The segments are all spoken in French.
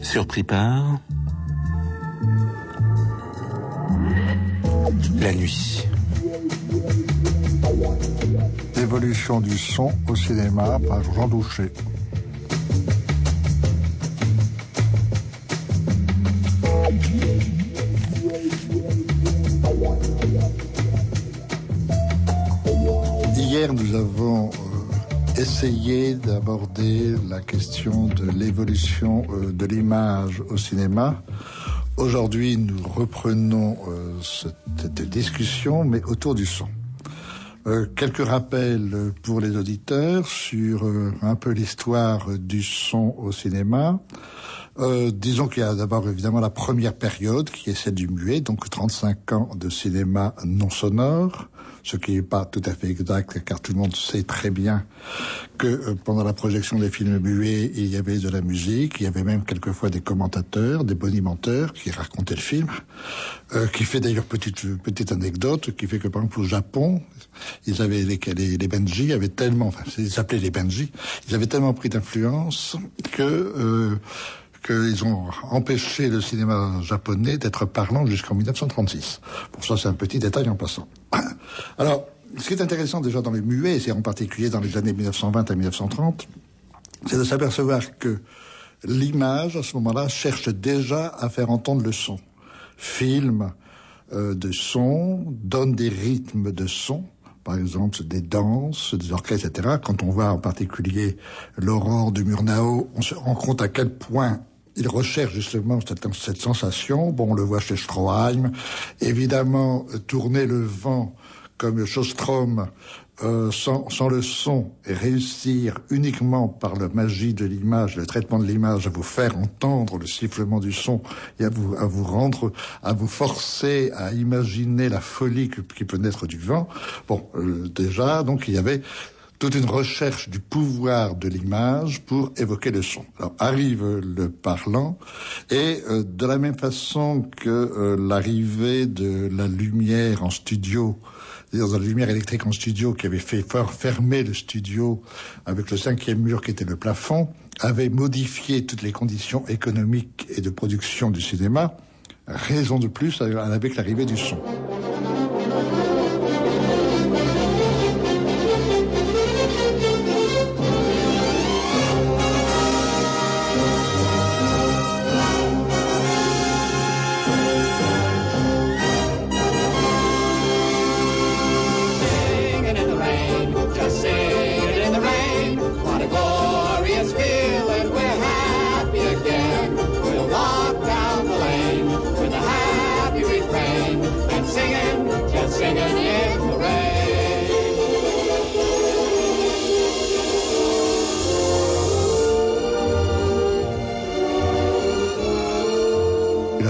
Surpris par la nuit. L'évolution du son au cinéma par Jean Douché. Hier, nous avons essayé d'aborder la question de l'évolution de l'image au cinéma. Aujourd'hui, nous reprenons cette discussion, mais autour du son. Quelques rappels pour les auditeurs sur un peu l'histoire du son au cinéma. Disons qu'il y a d'abord évidemment la première période qui est celle du muet, donc 35 ans de cinéma non sonore, ce qui n'est pas tout à fait exact car tout le monde sait très bien que pendant la projection des films muets, il y avait de la musique, il y avait même quelquefois des commentateurs, des bonimenteurs qui racontaient le film, qui fait d'ailleurs petite anecdote, qui fait que par exemple au Japon, ils avaient les Benji avaient tellement, enfin ils s'appelaient les Benji, ils avaient tellement pris d'influence qu'ils ont empêché le cinéma japonais d'être parlant jusqu'en 1936. Pour ça, c'est un petit détail en passant. Alors, ce qui est intéressant déjà dans les muets, et en particulier dans les années 1920 à 1930, c'est de s'apercevoir que l'image, à ce moment-là, cherche déjà à faire entendre le son. Filme de son, donne des rythmes de son, par exemple des danses, des orchestres, etc. Quand on voit en particulier l'Aurore de Murnau, on se rend compte à quel point il recherche justement cette sensation. Bon, on le voit chez Stroheim. Évidemment, tourner le vent comme Sjöström sans le son et réussir uniquement par la magie de l'image, le traitement de l'image, à vous faire entendre le sifflement du son et à vous forcer à imaginer la folie qui peut naître du vent. Bon, déjà, donc il y avait toute une recherche du pouvoir de l'image pour évoquer le son. Alors arrive le parlant et de la même façon que l'arrivée de la lumière en studio, c'est-à-dire de la lumière électrique en studio qui avait fait fermer le studio avec le cinquième mur qui était le plafond, avait modifié toutes les conditions économiques et de production du cinéma, raison de plus avec l'arrivée du son.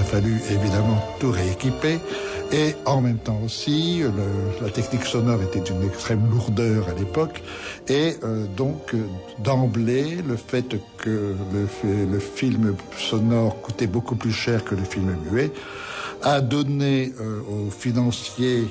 Fallu évidemment tout rééquiper et en même temps aussi la technique sonore était d'une extrême lourdeur à l'époque et donc d'emblée le fait que le film sonore coûtait beaucoup plus cher que le film muet a donné aux financiers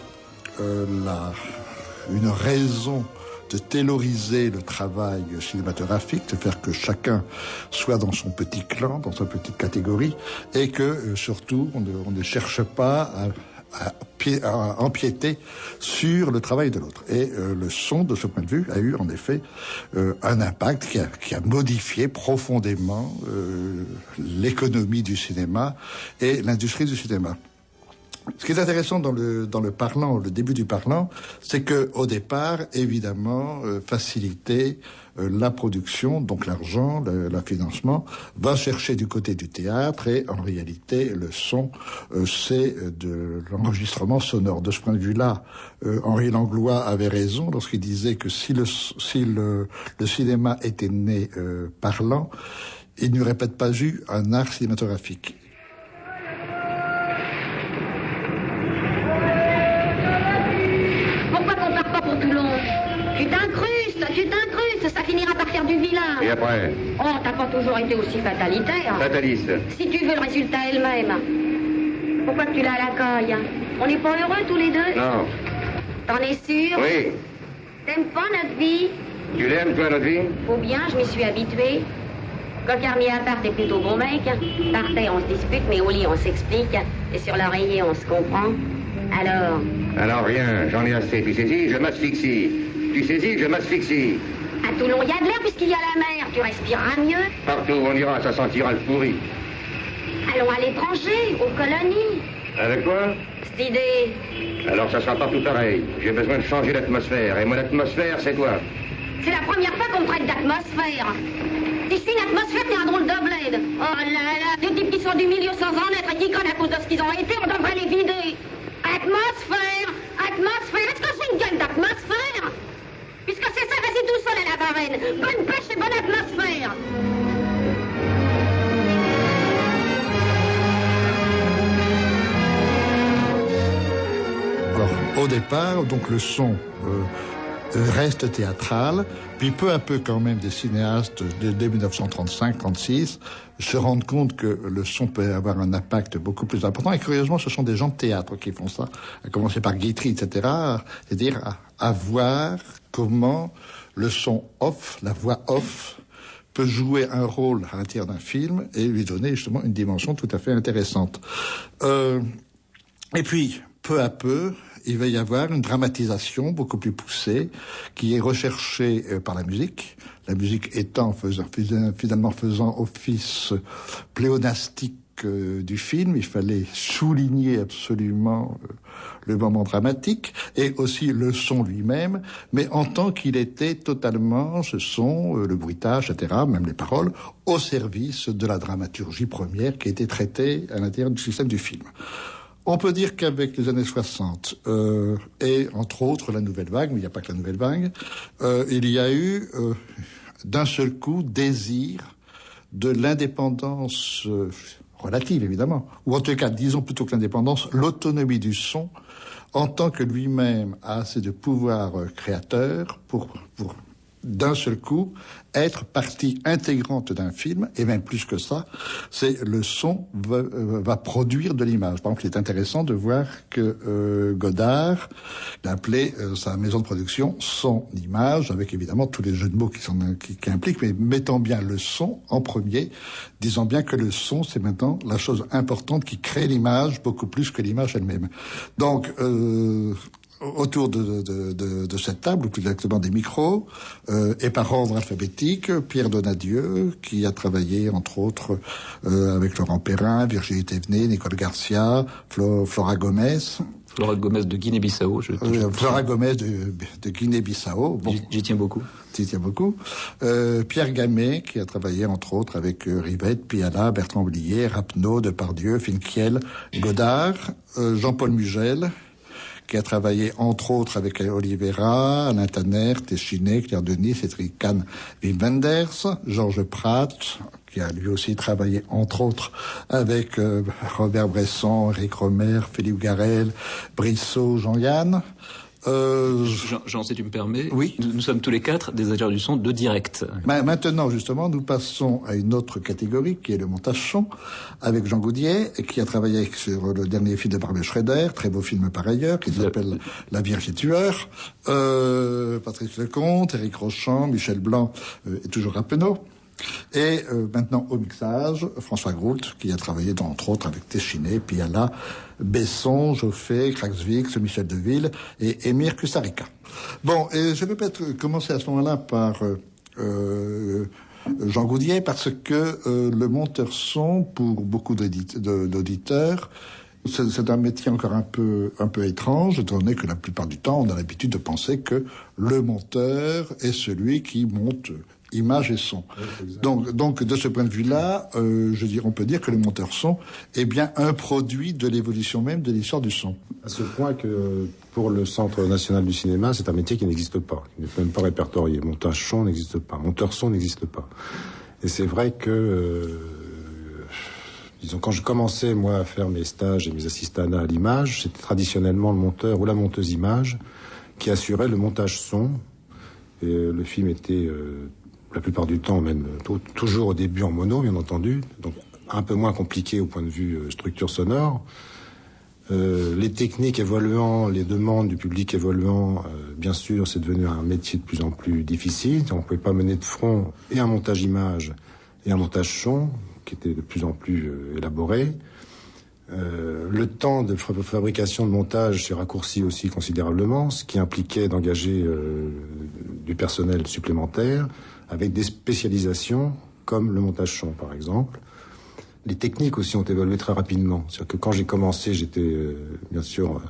une raison de tailoriser le travail cinématographique, de faire que chacun soit dans son petit clan, dans sa petite catégorie, et que surtout on ne cherche pas à empiéter sur le travail de l'autre. Et le son, de ce point de vue, a eu en effet un impact qui a modifié profondément l'économie du cinéma et l'industrie du cinéma. Ce qui est intéressant dans le parlant, le début du parlant, c'est que au départ, évidemment, faciliter la production, donc l'argent, le financement, va chercher du côté du théâtre et en réalité, le son, c'est de l'enregistrement sonore. De ce point de vue-là, Henri Langlois avait raison lorsqu'il disait que si le cinéma était né parlant, il n'y aurait peut-être pas eu un art cinématographique. Tu t'incrustes, ça finira par faire du vilain. Et après? Oh, t'as pas toujours été aussi fatalitaire. Fataliste. Si tu veux le résultat elle-même, pourquoi que tu l'as à la caille? On n'est pas heureux tous les deux? Non. T'en es sûr? Oui. T'aimes pas notre vie? Tu l'aimes, toi, notre vie? Faut bien, je m'y suis habituée. Coquard mis à part, t'es plutôt bon mec. Par terre, on se dispute, mais au lit, on s'explique. Et sur l'oreiller, on se comprend. Alors? Alors rien, j'en ai assez. Tu saisis, je m'asphyxie. Tu saisis, je m'asphyxie. À Toulon, il y a de l'air puisqu'il y a la mer. Tu respireras mieux. Partout où on ira, ça sentira le pourri. Allons à l'étranger, aux colonies. Avec quoi? Cette idée. Alors ça sera partout pareil. J'ai besoin de changer l'atmosphère. Et mon atmosphère, c'est toi. C'est la première fois qu'on me traite d'atmosphère. Si je suis une atmosphère, t'es un drôle de bled. Oh là là, des types qui sont du milieu sans en être et qui crânent à cause de ce qu'ils ont été, on devrait les vider. Atmosphère, atmosphère, est-ce que c'est une gueule d'atmosphère? Puisque c'est ça, vas-y tout seul à la Varenne. Bonne pêche et bonne atmosphère. Alors, au départ, donc le son reste théâtral, puis peu à peu quand même des cinéastes dès 1935-36 se rendent compte que le son peut avoir un impact beaucoup plus important. Et curieusement, ce sont des gens de théâtre qui font ça, à commencer par Guitry, etc. C'est-à-dire à voir comment le son off, la voix off, peut jouer un rôle à l'intérieur d'un film et lui donner justement une dimension tout à fait intéressante. Et puis, peu à peu, il va y avoir une dramatisation beaucoup plus poussée qui est recherchée par la musique étant finalement faisant office pléonastique du film. Il fallait souligner absolument le moment dramatique et aussi le son lui-même, mais en tant qu'il était totalement, ce son, le bruitage, etc., même les paroles, au service de la dramaturgie première qui était traitée à l'intérieur du système du film. On peut dire qu'avec les années 60 et entre autres la nouvelle vague, mais il n'y a pas que la nouvelle vague, il y a eu d'un seul coup désir de l'indépendance relative évidemment, ou en tout cas disons plutôt que l'indépendance, l'autonomie du son en tant que lui-même a assez de pouvoir créateur pour d'un seul coup être partie intégrante d'un film, et même plus que ça, c'est le son va produire de l'image. Par exemple, il est intéressant de voir que Godard l'appelait sa maison de production son image, avec évidemment tous les jeux de mots qui impliquent, mais mettant bien le son en premier, disant bien que le son, c'est maintenant la chose importante qui crée l'image, beaucoup plus que l'image elle-même. Donc, autour de cette table, ou plus exactement des micros, et par ordre alphabétique, Pierre Donadieu, qui a travaillé, entre autres, avec Laurent Perrin, Virginie Thévenet, Nicole Garcia, Flora Gomez. Flora Gomez de Guinée-Bissau. Flora Gomez de Guinée-Bissau. Bon, j'y tiens beaucoup. J'y tiens beaucoup. Pierre Gamet, qui a travaillé, entre autres, avec Rivette, Piala, Bertrand Blier, Rapneau, Depardieu, Finkiel, Godard, Jean-Paul Mugel, qui a travaillé entre autres avec Oliveira, Alain Tanner, Téchiné, Claire Denis, Cédric Kahn, Wim Wenders, Georges Pratt, qui a lui aussi travaillé entre autres avec Robert Bresson, Eric Romer, Philippe Garel, Brissot, Jean-Yann. Jean, si tu me permets, oui. Nous sommes tous les quatre des ingénieurs du son de direct. Maintenant, justement, nous passons à une autre catégorie qui est le montage son, avec Jean Goudier, qui a travaillé sur le dernier film de Barbet Schroeder, très beau film par ailleurs, qui s'appelle La Vierge et Tueur, Patrice Lecomte, Éric Rochant, Michel Blanc et toujours Rappeneau. Et maintenant au mixage, François Groult, qui a travaillé entre autres avec Téchiné, Piala, Besson, Joffé, Craxvix, Michel Deville et Émir Kusarika. Bon, et je vais peut-être commencer à ce moment-là par Jean Goudier, parce que le monteur son, pour beaucoup d'auditeurs, c'est un métier encore un peu étrange, étant donné que la plupart du temps, on a l'habitude de penser que le monteur est celui qui monte image et son. Donc, de ce point de vue-là, on peut dire que le monteur son est bien un produit de l'évolution même de l'histoire du son. À ce point que, pour le Centre national du cinéma, c'est un métier qui n'existe pas, qui n'est même pas répertorié. Montage son n'existe pas, monteur son n'existe pas. Et c'est vrai que, disons, quand je commençais, moi, à faire mes stages et mes assistanats à l'image, c'était traditionnellement le monteur ou la monteuse image qui assurait le montage son, Et le film était la plupart du temps, même toujours au début en mono, bien entendu, donc un peu moins compliqué au point de vue structure sonore. Les techniques évoluant, les demandes du public évoluant, bien sûr, c'est devenu un métier de plus en plus difficile. On ne pouvait pas mener de front et un montage image et un montage son, qui était de plus en plus élaboré. Le temps de fabrication de montage s'est raccourci aussi considérablement, ce qui impliquait d'engager du personnel supplémentaire avec des spécialisations comme le montage son par exemple. Les techniques aussi ont évolué très rapidement. C'est-à-dire que quand j'ai commencé, j'étais bien sûr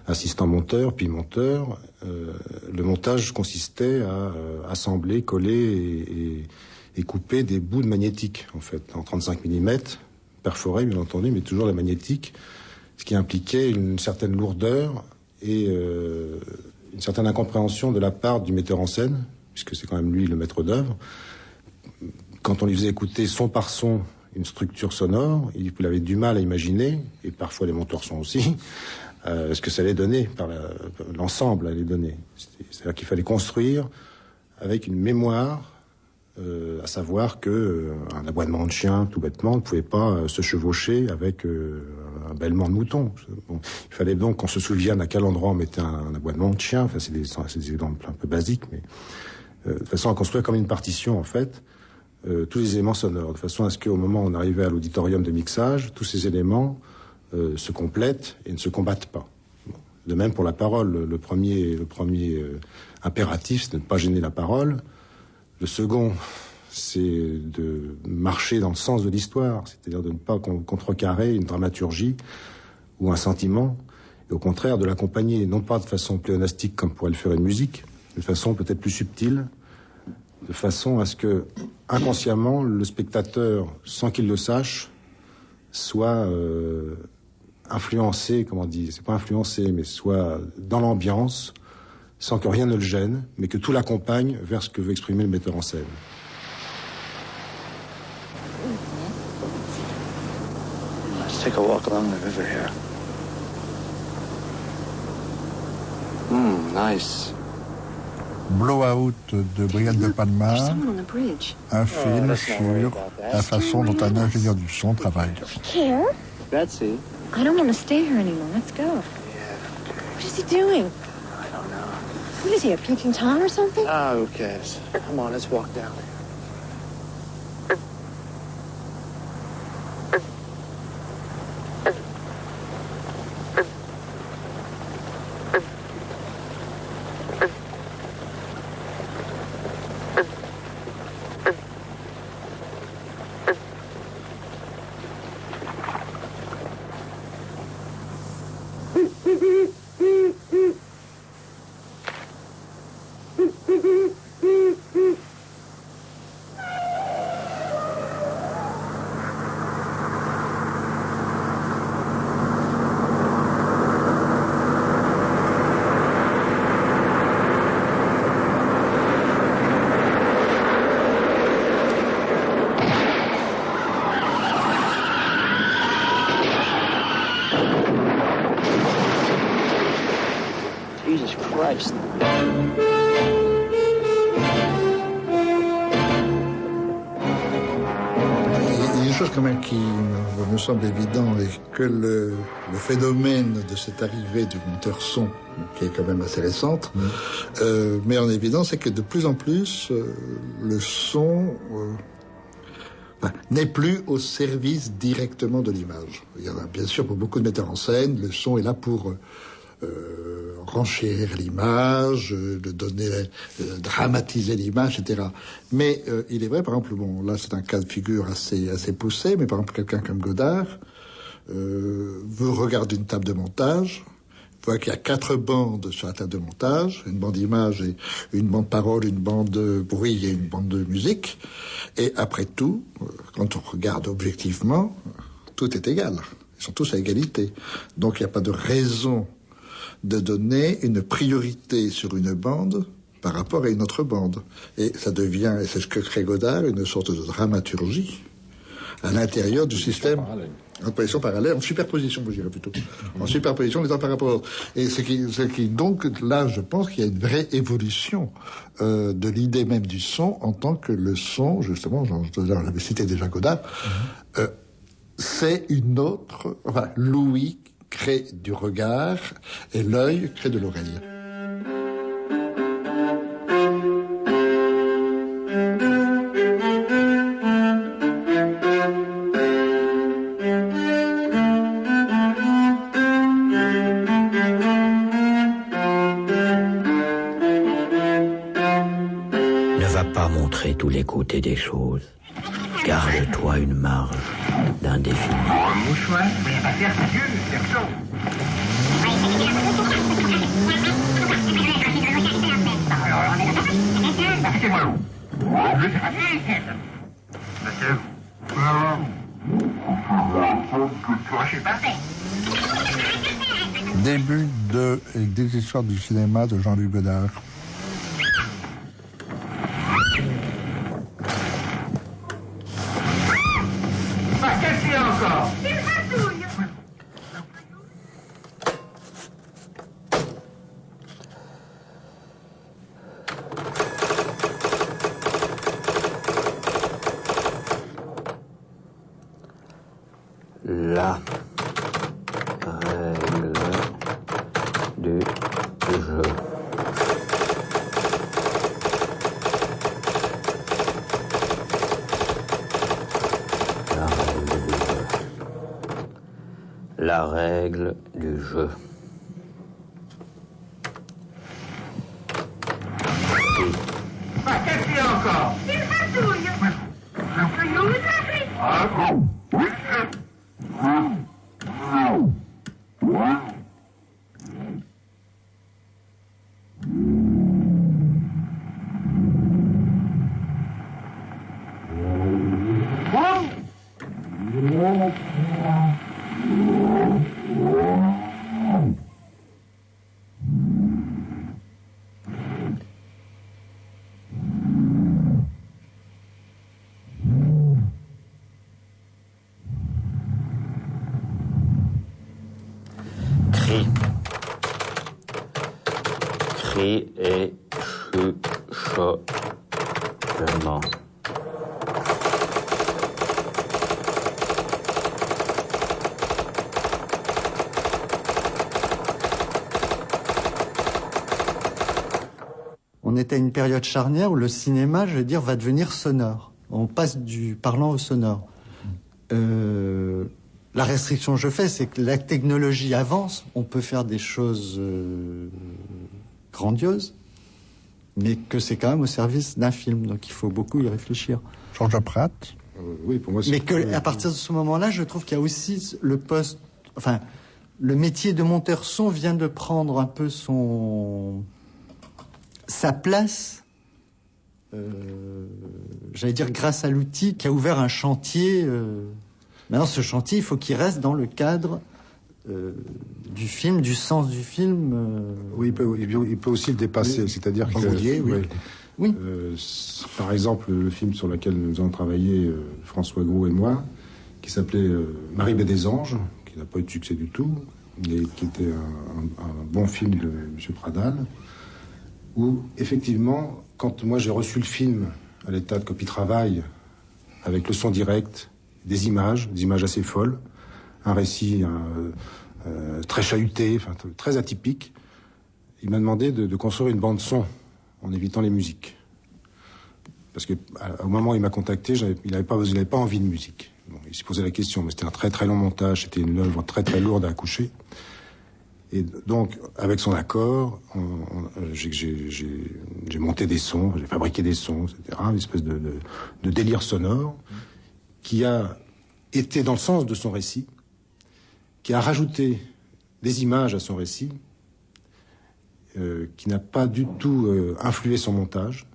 assistant monteur, puis monteur. Le montage consistait à assembler, coller et couper des bouts de magnétique en fait, en 35 mm. Perforé, bien entendu, mais toujours la magnétique, ce qui impliquait une certaine lourdeur et une certaine incompréhension de la part du metteur en scène, puisque c'est quand même lui le maître d'œuvre. Quand on lui faisait écouter son par son une structure sonore, il avait du mal à imaginer, et parfois les monteurs son aussi, ce que ça allait donner, par l'ensemble allait donner. C'est-à-dire qu'il fallait construire avec une mémoire, à savoir que un aboiement de chien, tout bêtement, ne pouvait pas se chevaucher avec un bêlement de mouton. Bon, il fallait donc qu'on se souvienne à quel endroit on mettait un aboiement de chien. Enfin, c'est des exemples un peu basiques, mais de façon à construire comme une partition, en fait, tous les éléments sonores, de façon à ce qu'au moment où on arrivait à l'auditorium de mixage, tous ces éléments se complètent et ne se combattent pas. Bon. De même pour la parole, le premier impératif, c'est de ne pas gêner la parole. Le second, c'est de marcher dans le sens de l'histoire, c'est-à-dire de ne pas contrecarrer une dramaturgie ou un sentiment, et au contraire de l'accompagner, non pas de façon pléonastique comme pourrait le faire une musique, mais de façon peut-être plus subtile, de façon à ce que, inconsciemment, le spectateur, sans qu'il le sache, soit influencé, comment on dit, c'est pas influencé, mais soit dans l'ambiance, sans que rien ne le gêne, mais que tout l'accompagne vers ce que veut exprimer le metteur en scène. Let's take a walk along the river here. Nice. Blowout de Brian De Palma, un film sur la façon dont un ingénieur du son travaille. Betsy. I don't want to stay here anymore. Let's go. Yeah. What is he doing? I don't know. What is he, a peeping Tom or something? Ah, who cares? Come on, let's walk down. Jesus Christ. Il y a une chose quand même qui me semble évidente, et que le phénomène de cette arrivée du monteur son, qui est quand même assez récente, met en évidence, c'est que de plus en plus, le son n'est plus au service directement de l'image. Il y en a bien sûr pour beaucoup de metteurs en scène, le son est là pour renchérir l'image, dramatiser l'image, etc. Mais il est vrai, par exemple, bon, là c'est un cas de figure assez poussé, mais par exemple quelqu'un comme Godard veut regarder une table de montage, voit qu'il y a 4 bandes sur la table de montage, une bande image et une bande parole, une bande bruit et une bande de musique, et après tout, quand on regarde objectivement, tout est égal. Ils sont tous à égalité. Donc il n'y a pas de raison de donner une priorité sur une bande par rapport à une autre bande. Et ça devient, et c'est ce que crée Godard, une sorte de dramaturgie, à l'intérieur du système. En position parallèle, en superposition, je dirais plutôt. En superposition les uns par rapport aux autres. Et ce qui donc, là, je pense qu'il y a une vraie évolution de l'idée même du son en tant que le son, justement, j'avais cité déjà Godard, c'est une autre... Enfin, l'ouïe crée du regard et l'œil crée de l'oreille. Tous les côtés des choses. Garde-toi une marge d'indéfini. Un mouchoir, mais à faire Dieu, perso. Début des histoires du cinéma de Jean-Luc Godard. La règle du jeu. La règle du jeu. Qu'est-ce qu'il y a encore? Cri et chuchotement. On était à une période charnière où le cinéma, je veux dire, va devenir sonore. On passe du parlant au sonore. La restriction que je fais, c'est que la technologie avance. On peut faire des choses grandioses, mais que c'est quand même au service d'un film. Donc il faut beaucoup y réfléchir. Georges Pratt. Oui, pour moi, c'est... Mais qu'à partir de ce moment-là, je trouve qu'il y a aussi le poste... Enfin, le métier de monteur son vient de prendre un peu sa place, j'allais dire grâce à l'outil qui a ouvert un chantier. Maintenant, ce chantier, il faut qu'il reste dans le cadre du film, du sens du film. Oui, il peut aussi le dépasser, c'est-à-dire que... Oui. Par exemple, le film sur lequel nous avons travaillé, François Gros et moi, qui s'appelait Marie B des Anges, qui n'a pas eu de succès du tout, mais qui était un bon film de M. Pradal, où, effectivement, quand moi j'ai reçu le film à l'état de copie-travail, avec le son direct, des images assez folles, un récit très chahuté, enfin, très atypique, il m'a demandé de construire une bande-son en évitant les musiques. Parce que au moment où il m'a contacté, il n'avait pas envie de musique. Bon, il s'est posé la question, mais c'était un très très long montage, c'était une œuvre très très lourde à accoucher. Et donc, avec son accord, j'ai monté des sons, j'ai fabriqué des sons, etc. Une espèce de délire sonore qui a été dans le sens de son récit, qui a rajouté des images à son récit, qui n'a pas du tout influé son montage,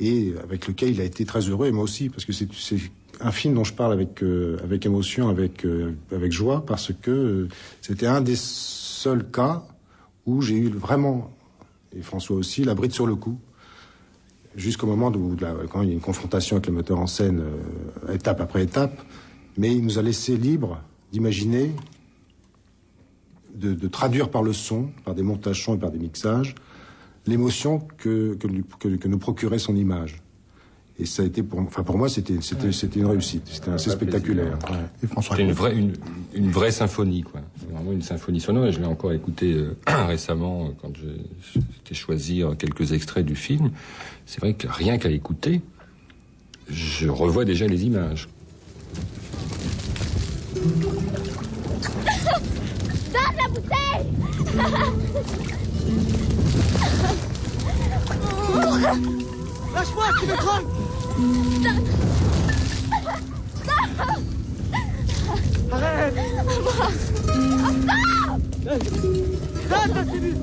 et avec lequel il a été très heureux, et moi aussi, parce que c'est un film dont je parle avec émotion, avec joie, parce que c'était un des seuls cas où j'ai eu vraiment, et François aussi, la bride sur le cou, jusqu'au moment où quand il y a une confrontation avec le metteur en scène, étape après étape, mais il nous a laissé libre d'imaginer, de traduire par le son, par des montages son et par des mixages, l'émotion que nous procurait son image. Et ça a été pour moi, c'était une réussite. C'était assez spectaculaire. Et François, c'était une vraie symphonie, quoi. C'est vraiment une symphonie sonore. Et je l'ai encore écouté récemment quand j'ai choisi quelques extraits du film. C'est vrai que rien qu'à écouter, je revois déjà les images. Donne la bouteille. Lâche-moi, tu me trompes. Arrête. Donne ta cellule.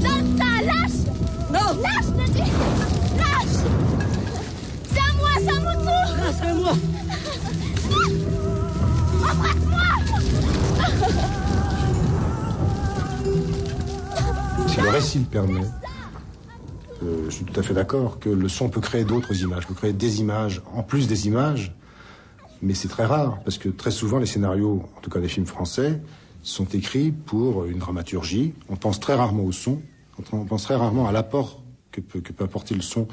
Donne ça, lâche. Non. Lâche, je te dis. Lâche. C'est à moi, c'est à mon tour. C'est à moi. Embrasse-moi. Si le récit le permet, je suis tout à fait d'accord que le son peut créer d'autres images, peut créer des images, en plus des images, mais c'est très rare, parce que très souvent les scénarios, en tout cas des films français, sont écrits pour une dramaturgie. On pense très rarement au son, on pense très rarement à l'apport que peut apporter le son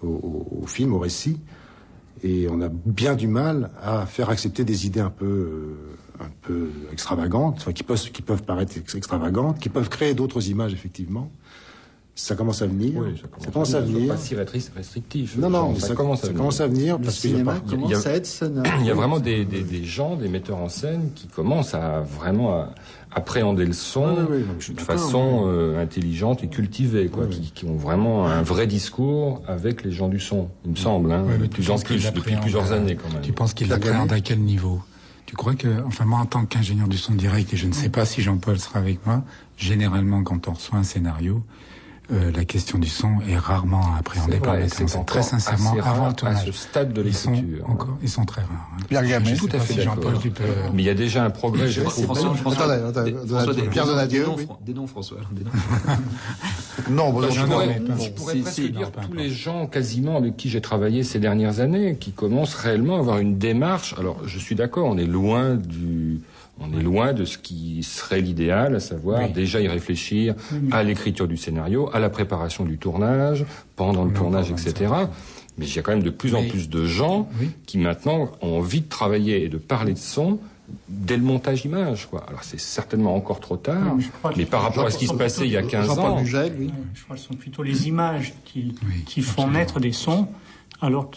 au film, au récit, et on a bien du mal à faire accepter des idées un peu extravagantes, enfin, qui peuvent paraître extravagantes, qui peuvent créer d'autres images, effectivement. Ça commence à venir. Oui, ça commence à venir. Pas si restrictif. Non, mais ça commence à venir. Le cinéma commence à être sonore. Il y a vraiment des gens, des metteurs en scène qui commencent à vraiment appréhender le son de façon intelligente et cultivée, quoi, qui ont vraiment un vrai discours avec les gens du son, il me semble, de plus en plus, depuis plusieurs années, quand même. Tu penses qu'il l'appréhende à quel niveau? Tu crois que, moi, en tant qu'ingénieur du son direct, et je ne sais pas si Jean-Paul sera avec moi, généralement, quand on reçoit un scénario, la question du son est rarement appréhendée par les metteur. Très sincèrement, avant le tournage. À ce stade de l'écriture. Ils sont très rares. Pierre Gamet. Tout à fait d'accord. Mais il y a déjà un progrès, je trouve. Pierre Donadieu. Des noms, François. Non, je pourrais presque dire tous les gens quasiment avec qui j'ai travaillé ces dernières années, qui commencent réellement à avoir une démarche. Alors, je suis d'accord, on est loin de ce qui serait l'idéal, à savoir déjà y réfléchir à l'écriture du scénario, à la préparation du tournage, pendant le tournage, etc. Mais il y a quand même de plus en plus de gens qui maintenant ont envie de travailler et de parler de son dès le montage image, quoi. Alors c'est certainement encore trop tard, mais par rapport à ce qui se passait il y a 15 ans... Je crois que ce sont plutôt les images qui font naître des sons, alors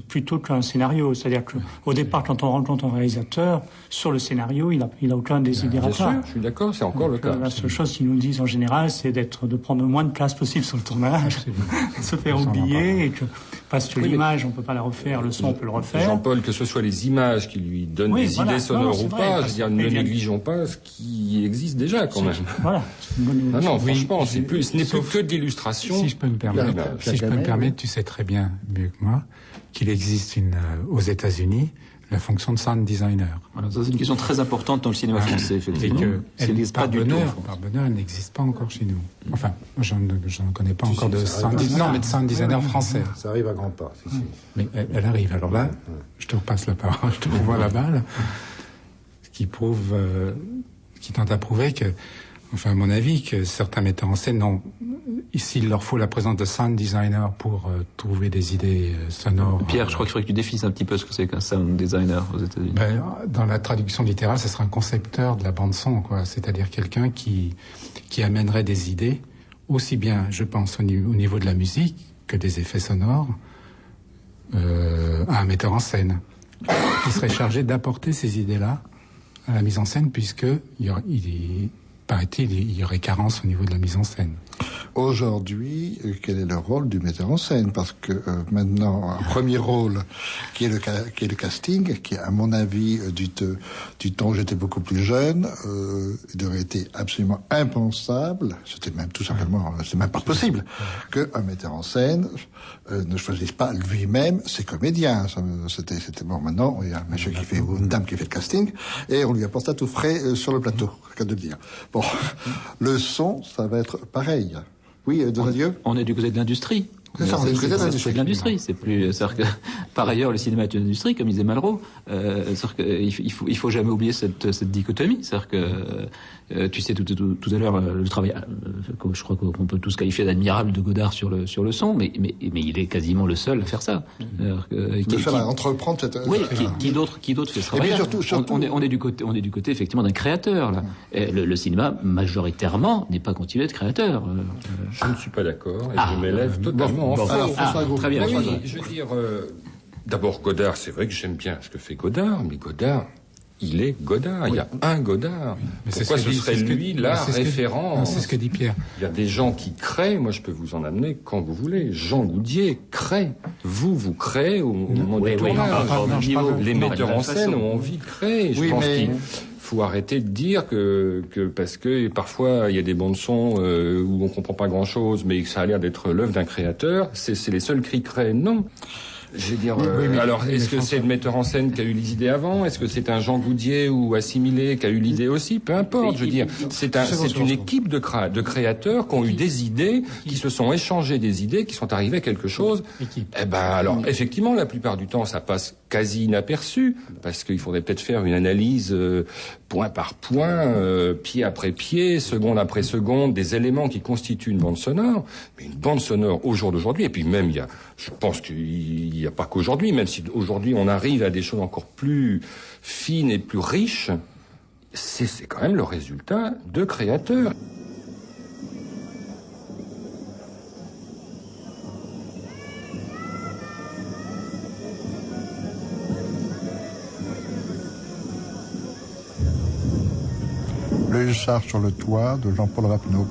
plutôt qu'un scénario. C'est-à-dire qu'au départ, quand on rencontre un réalisateur, sur le scénario, il a aucun désidérateur. Bien sûr, je suis d'accord, c'est encore le cas. La seule chose qu'ils nous disent en général, c'est de prendre le moins de place possible sur le tournage, de se faire oublier, et que, parce que l'image, on peut pas la refaire, le son, on peut le refaire. Jean-Paul, que ce soit les images qui lui donnent des idées sonores ou pas, je veux dire, ne négligeons pas ce qui existe déjà, quand même. Voilà. Non, franchement, ce n'est plus que de l'illustration. Si je peux me permettre, tu sais très bien, mieux que moi, qu'il existe aux États-Unis la fonction de sound designer. Voilà, ça c'est une question très importante dans le cinéma français, effectivement. Et que par bonheur, elle n'existe pas encore chez nous. Enfin, je ne connais pas encore de sound designer. Non, mais de sound designer français. Ça arrive à grands pas. Mais elle arrive. Alors là, je te repasse la parole, je te renvoie la balle, ce qui tente à prouver que, à mon avis, que certains metteurs en scène ont, s'il leur faut la présence de sound designer pour trouver des idées sonores. Pierre, je crois qu'il faudrait que tu définisses un petit peu ce que c'est qu'un sound designer aux États-Unis. Dans la traduction littérale, ce serait un concepteur de la bande son, quoi. C'est-à-dire quelqu'un qui amènerait des idées, aussi bien, je pense, au niveau de la musique que des effets sonores, à un metteur en scène, qui serait chargé d'apporter ces idées-là à la mise en scène, puisque paraît-il, il y aurait carence au niveau de la mise en scène. Aujourd'hui, quel est le rôle du metteur en scène? Parce que maintenant, un premier rôle qui est le casting, qui à mon avis du temps où j'étais beaucoup plus jeune, il aurait été absolument impensable. C'était même tout simplement, c'est même pas possible qu'un metteur en scène ne choisisse pas lui-même ses comédiens. C'était bon. Maintenant, il y a un monsieur qui fait ou une dame qui fait le casting et on lui apporte ça tout frais sur le plateau. Qu'à de le dire. Bon, le son, ça va être pareil. Oui, Donadieu. On est du côté de l'industrie. C'est ça, on est du côté de l'industrie. C'est plus, c'est-à-dire que, par ailleurs, le cinéma est une industrie, comme disait Malraux. C'est-à-dire qu'il faut jamais oublier cette dichotomie. C'est-à-dire que, tu sais, tout à l'heure, le travail, je crois qu'on peut tous qualifier d'admirable de Godard sur le son, mais il est quasiment le seul à faire ça. Le seul à entreprendre cette. Oui, qui d'autre fait ce travail? Et puis surtout, on est du côté effectivement d'un créateur, là. Et le cinéma, majoritairement, n'est pas continué de créateur. Je ne suis pas d'accord, et je m'élève totalement. Très bien. Oui, je veux dire, d'abord Godard, c'est vrai que j'aime bien ce que fait Godard, mais Godard, il est Godard. Il y a un Godard. Mais pourquoi ce serait lui la référence? C'est ce que dit Pierre. Il y a des gens qui créent. Moi, je peux vous en amener quand vous voulez. Jean Goudier crée. Vous créez au moment du tournage. Les metteurs en scène ont envie de créer. Je pense qu'il faut arrêter de dire que parce que parfois il y a des bandes son où on comprend pas grand chose, mais que ça a l'air d'être l'œuvre d'un créateur, c'est les seuls qui créent. Non. Je veux dire, alors, est-ce que c'est le metteur en scène qui a eu les idées avant? Est-ce que c'est un Jean Goudier ou Assimilé qui a eu l'idée aussi? Peu importe, je veux dire. C'est une équipe de créateurs qui ont eu des idées, qui se sont échangés des idées, qui sont arrivés à quelque chose. Eh ben, alors, effectivement, la plupart du temps, ça passe quasi inaperçu, parce qu'il faudrait peut-être faire une analyse point par point, pied après pied, seconde après seconde, des éléments qui constituent une bande sonore. Mais une bande sonore au jour d'aujourd'hui, et puis même je pense qu'il n'y a pas qu'aujourd'hui, même si aujourd'hui on arrive à des choses encore plus fines et plus riches, c'est quand même le résultat de créateurs. Le hussard sur le toit de Jean-Paul Rapneau.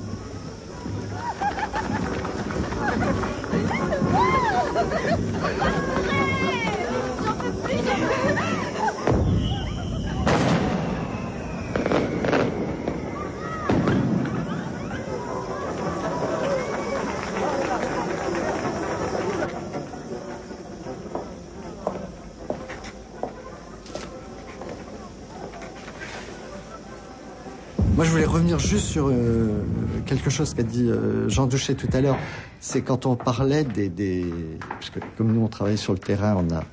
Moi, je voulais revenir juste sur quelque chose qu'a dit Jean Douchet tout à l'heure. C'est quand on parlait parce que comme nous, on travaille sur le terrain, on a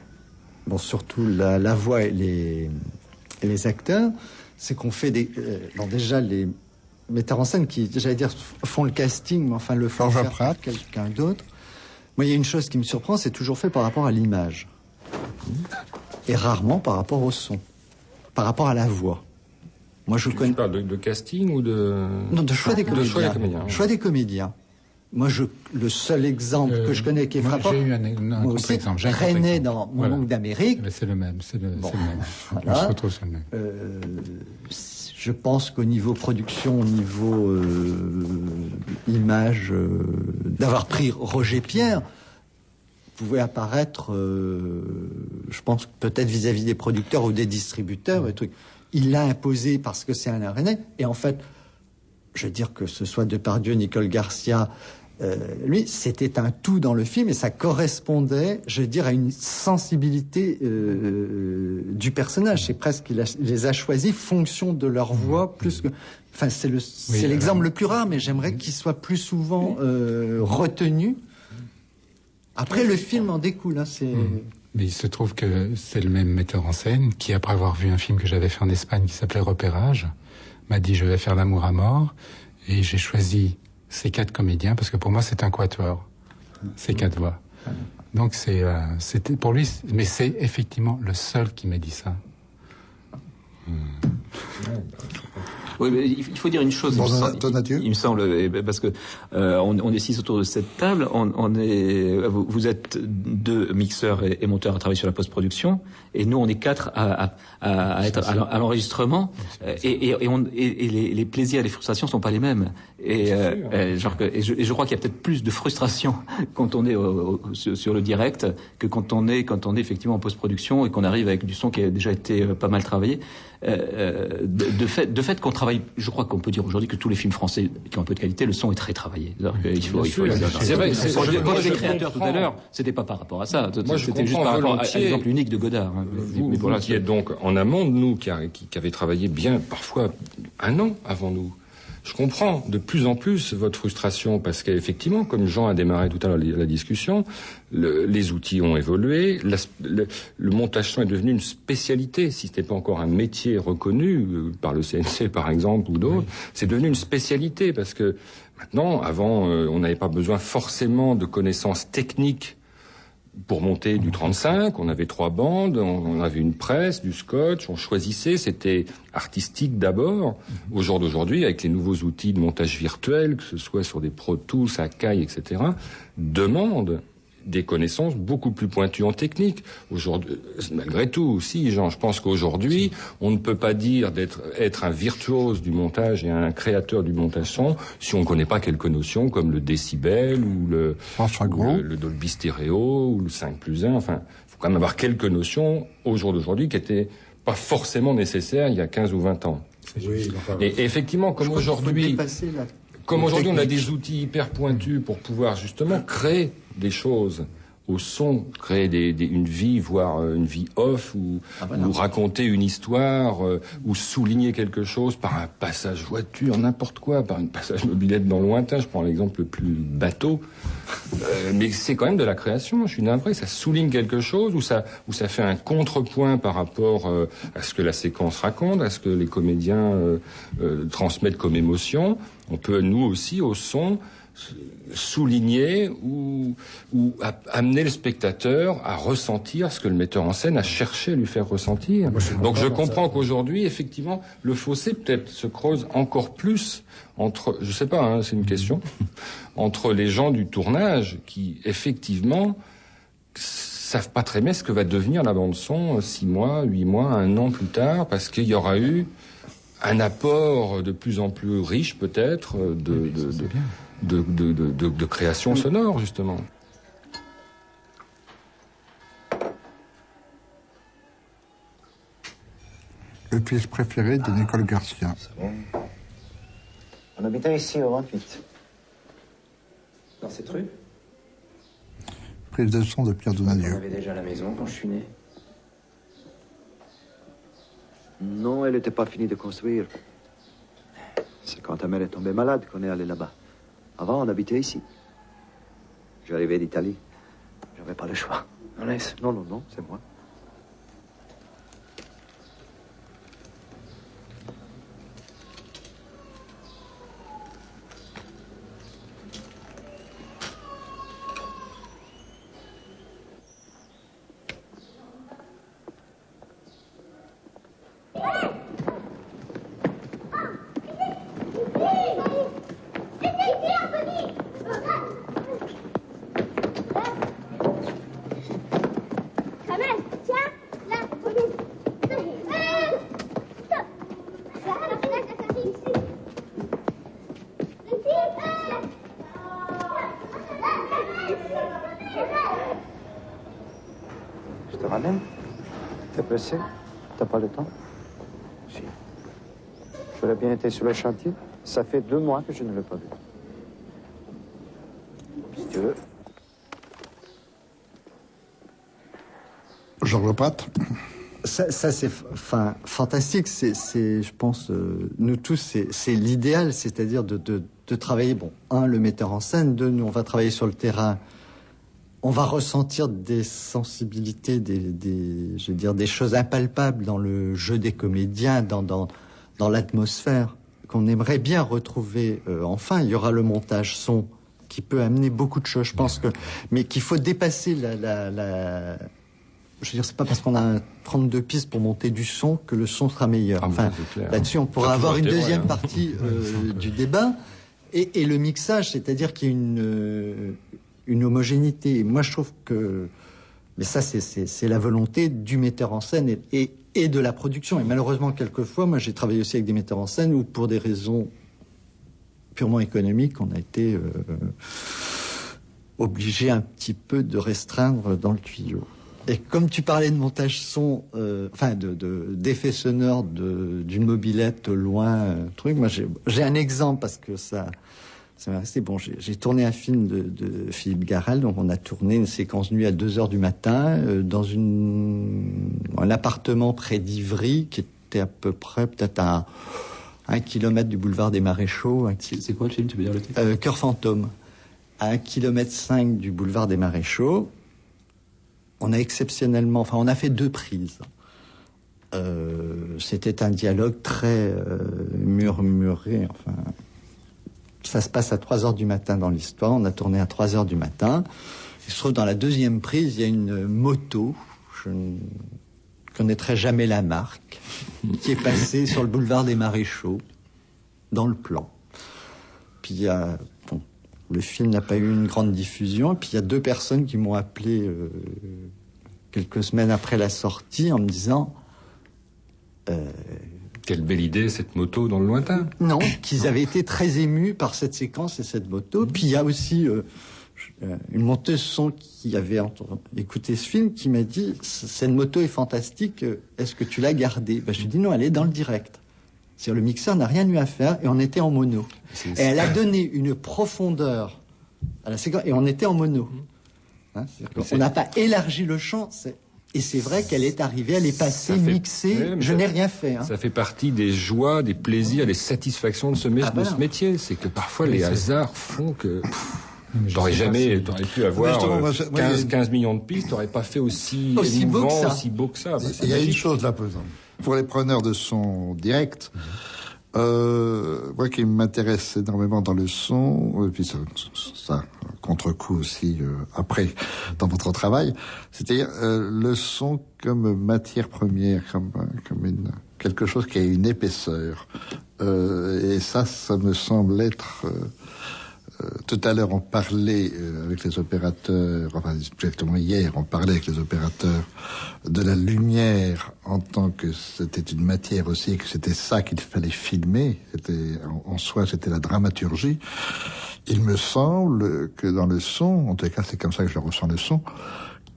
surtout la voix et les acteurs. C'est qu'on fait déjà, les metteurs en scène qui, j'allais dire, font le casting, mais enfin le font faire par quelqu'un d'autre. Moi, il y a une chose qui me surprend, c'est toujours fait par rapport à l'image. Et rarement par rapport au son. Par rapport à la voix. Moi, je connais. Tu parles de casting ou de. Non, de choix des comédiens. Choix des comédiens. Moi, le seul exemple que je connais qui est frappant. J'ai eu un contre-exemple. René dans Mon oncle d'Amérique. C'est le même. C'est le même. Voilà. On se retrouve sur le même. Je pense qu'au niveau production, au niveau image, d'avoir pris Roger Pierre pouvait apparaître, je pense, peut-être vis-à-vis des producteurs ou des distributeurs et trucs. Il l'a imposé parce que c'est un René. Et en fait, je veux dire que ce soit Depardieu, Nicole Garcia, lui, c'était un tout dans le film et ça correspondait, je veux dire, à une sensibilité du personnage. C'est presque qu'il les a choisis fonction de leur voix plus que. Enfin, c'est l'exemple le plus rare, mais j'aimerais qu'il soit plus souvent retenu. Après, le film en découle. Hein, Mais il se trouve que c'est le même metteur en scène qui, après avoir vu un film que j'avais fait en Espagne qui s'appelait Repérage, m'a dit « je vais faire l'amour à mort ». Et j'ai choisi ces 4 comédiens parce que pour moi c'est un quatuor, ces 4 voix. Donc c'était pour lui, mais c'est effectivement le seul qui m'a dit ça. Oui, mais il faut dire une chose. Il me semble, parce que on est 6 autour de cette table. Vous êtes 2 mixeurs et monteurs à travailler sur la post-production, et nous on est 4 à être à l'enregistrement. Et les plaisirs et les frustrations sont pas les mêmes. Et je crois qu'il y a peut-être plus de frustration quand on est sur le direct que quand on est effectivement en post-production et qu'on arrive avec du son qui a déjà été pas mal travaillé. De fait qu'on travaille, je crois qu'on peut dire aujourd'hui que tous les films français qui ont un peu de qualité, le son est très travaillé. C'est vrai. Quand j'ai créateur tout à l'heure, c'était pas par rapport à ça. C'était juste par rapport à l'exemple unique de Godard. Vous qui êtes donc en amont de nous, qui avait travaillé bien parfois un an avant nous. je comprends de plus en plus votre frustration parce qu'effectivement, comme Jean a démarré tout à l'heure la discussion, les outils ont évolué, le montage son est devenu une spécialité, si ce n'est pas encore un métier reconnu par le CNC par exemple ou d'autres, c'est devenu une spécialité parce que maintenant, avant, on n'avait pas besoin forcément de connaissances techniques pour monter du 35, on avait 3 bandes, on avait une presse, du scotch, on choisissait, c'était artistique d'abord. Au jour d'aujourd'hui, avec les nouveaux outils de montage virtuel, que ce soit sur des Pro Tools, Akai, etc., demande des connaissances beaucoup plus pointues en technique. Aujourd'hui, malgré tout aussi, Jean, je pense qu'aujourd'hui, on ne peut pas dire être un virtuose du montage et un créateur du montage son si on ne connaît pas quelques notions comme le décibel ou le Dolby Stereo ou le 5+1. Enfin, il faut quand même avoir quelques notions au jour d'aujourd'hui qui étaient pas forcément nécessaires il y a 15 ou 20 ans. Oui, et effectivement, comme aujourd'hui, on a des outils hyper pointus pour pouvoir justement créer des choses au son, créer une vie, voire une vie off, ou raconter une histoire, ou souligner quelque chose par un passage voiture, n'importe quoi, par un passage mobilette dans le lointain. Je prends l'exemple le plus bateau, mais c'est quand même de la création. Je suis navré, ça souligne quelque chose, ou ça fait un contrepoint par rapport à ce que la séquence raconte, à ce que les comédiens transmettent comme émotion. On peut nous aussi au son souligner ou amener le spectateur à ressentir ce que le metteur en scène a cherché à lui faire ressentir. Donc je comprends qu'aujourd'hui, effectivement, le fossé peut-être se creuse encore plus entre, je sais pas, hein, c'est une question, entre les gens du tournage qui, effectivement, savent pas très bien ce que va devenir la bande-son 6 mois, 8 mois, 1 an plus tard, parce qu'il y aura eu un apport de plus en plus riche, peut-être, de création sonore, justement. Le fils préféré de Nicole Garcia. C'est bon. On habitait ici au 28. Dans cette rue? Prise de son de Pierre Donadieu. On avait déjà la maison quand je suis né. Non, elle n'était pas finie de construire. C'est quand ta mère est tombée malade qu'on est allé là-bas. Avant, on habitait ici. J'arrivais d'Italie. J'avais pas le choix. On laisse. Non, c'est moi. Je te ramène? T'es pressé? T'as pas le temps? Si. J'aurais bien été sur le chantier. Ça fait 2 mois que je ne l'ai pas vu. Si tu veux. Georges Pratt. Ça c'est fantastique. C'est, je pense, nous tous, c'est l'idéal, c'est-à-dire de travailler. Bon, le metteur en scène. 2, nous, on va travailler sur le terrain. On va ressentir des sensibilités, je veux dire, des choses impalpables dans le jeu des comédiens, dans l'atmosphère qu'on aimerait bien retrouver. Enfin, il y aura le montage son qui peut amener beaucoup de choses. Je pense mais qu'il faut dépasser je veux dire, c'est pas parce qu'on a 32 pistes pour monter du son que le son sera meilleur. Enfin, là-dessus, on pourra avoir une deuxième partie du débat. Et le mixage, c'est-à-dire qu'il y a une homogénéité. Et moi, je trouve que... Mais ça, c'est la volonté du metteur en scène et de la production. Et malheureusement, quelquefois, moi, j'ai travaillé aussi avec des metteurs en scène où, pour des raisons purement économiques, on a été obligé un petit peu de restreindre dans le tuyau. Et comme tu parlais de montage son, d'effets sonores d'une mobilette loin, moi j'ai un exemple parce que ça m'a resté. Bon, j'ai tourné un film de Philippe Garrel, donc on a tourné une séquence nuit à 2h du matin dans un appartement près d'Ivry qui était à peu près peut-être à à 1 kilomètre du boulevard des Maréchaux. C'est quoi le film, tu peux dire le titre? Cœur fantôme. À 1,5 km du boulevard des Maréchaux. On a exceptionnellement... Enfin, on a fait 2 prises. C'était un dialogue très murmuré. Enfin, ça se passe à 3h du matin dans l'histoire. On a tourné à 3h du matin. Il se trouve dans la 2e prise, il y a une moto. Je ne connaîtrai jamais la marque, qui est passée sur le boulevard des Maréchaux, dans le plan. Puis il y a... Bon, le film n'a pas eu une grande diffusion. Et puis il y a 2 personnes qui m'ont appelé quelques semaines après la sortie en me disant... Quelle belle idée, cette moto dans le lointain. Non, qu'ils avaient été très émus par cette séquence et cette moto. Puis il y a aussi une monteuse son qui avait écouté ce film qui m'a dit « Cette moto est fantastique, est-ce que tu l'as gardée ?» Je lui ai dit « Non, elle est dans le direct. » C'est-à-dire le mixeur n'a rien eu à faire et on était en mono. Et elle a donné une profondeur à la séquence et on était en mono. Hein, on n'a pas élargi le champ, et c'est vrai qu'elle est arrivée, elle est passée, mixée, je n'ai rien fait. Hein. Ça fait partie des joies, des plaisirs, des satisfactions de ce métier. C'est que parfois les hasards font que... T'aurais pu avoir 15 millions de pistes, t'aurais pas fait aussi émouvant, aussi beau que ça. Il y a une chose là, pesante. Pour les preneurs de son direct, moi qui m'intéresse énormément dans le son, et puis ça contre-coup aussi après dans votre travail, c'est-à-dire le son comme matière première, comme quelque chose qui a une épaisseur. Et ça me semble être... tout à l'heure, on parlait avec les opérateurs, enfin exactement hier, on parlait avec les opérateurs de la lumière en tant que c'était une matière aussi, et que c'était ça qu'il fallait filmer. En soi, c'était la dramaturgie. Il me semble que dans le son, en tout cas c'est comme ça que je ressens le son,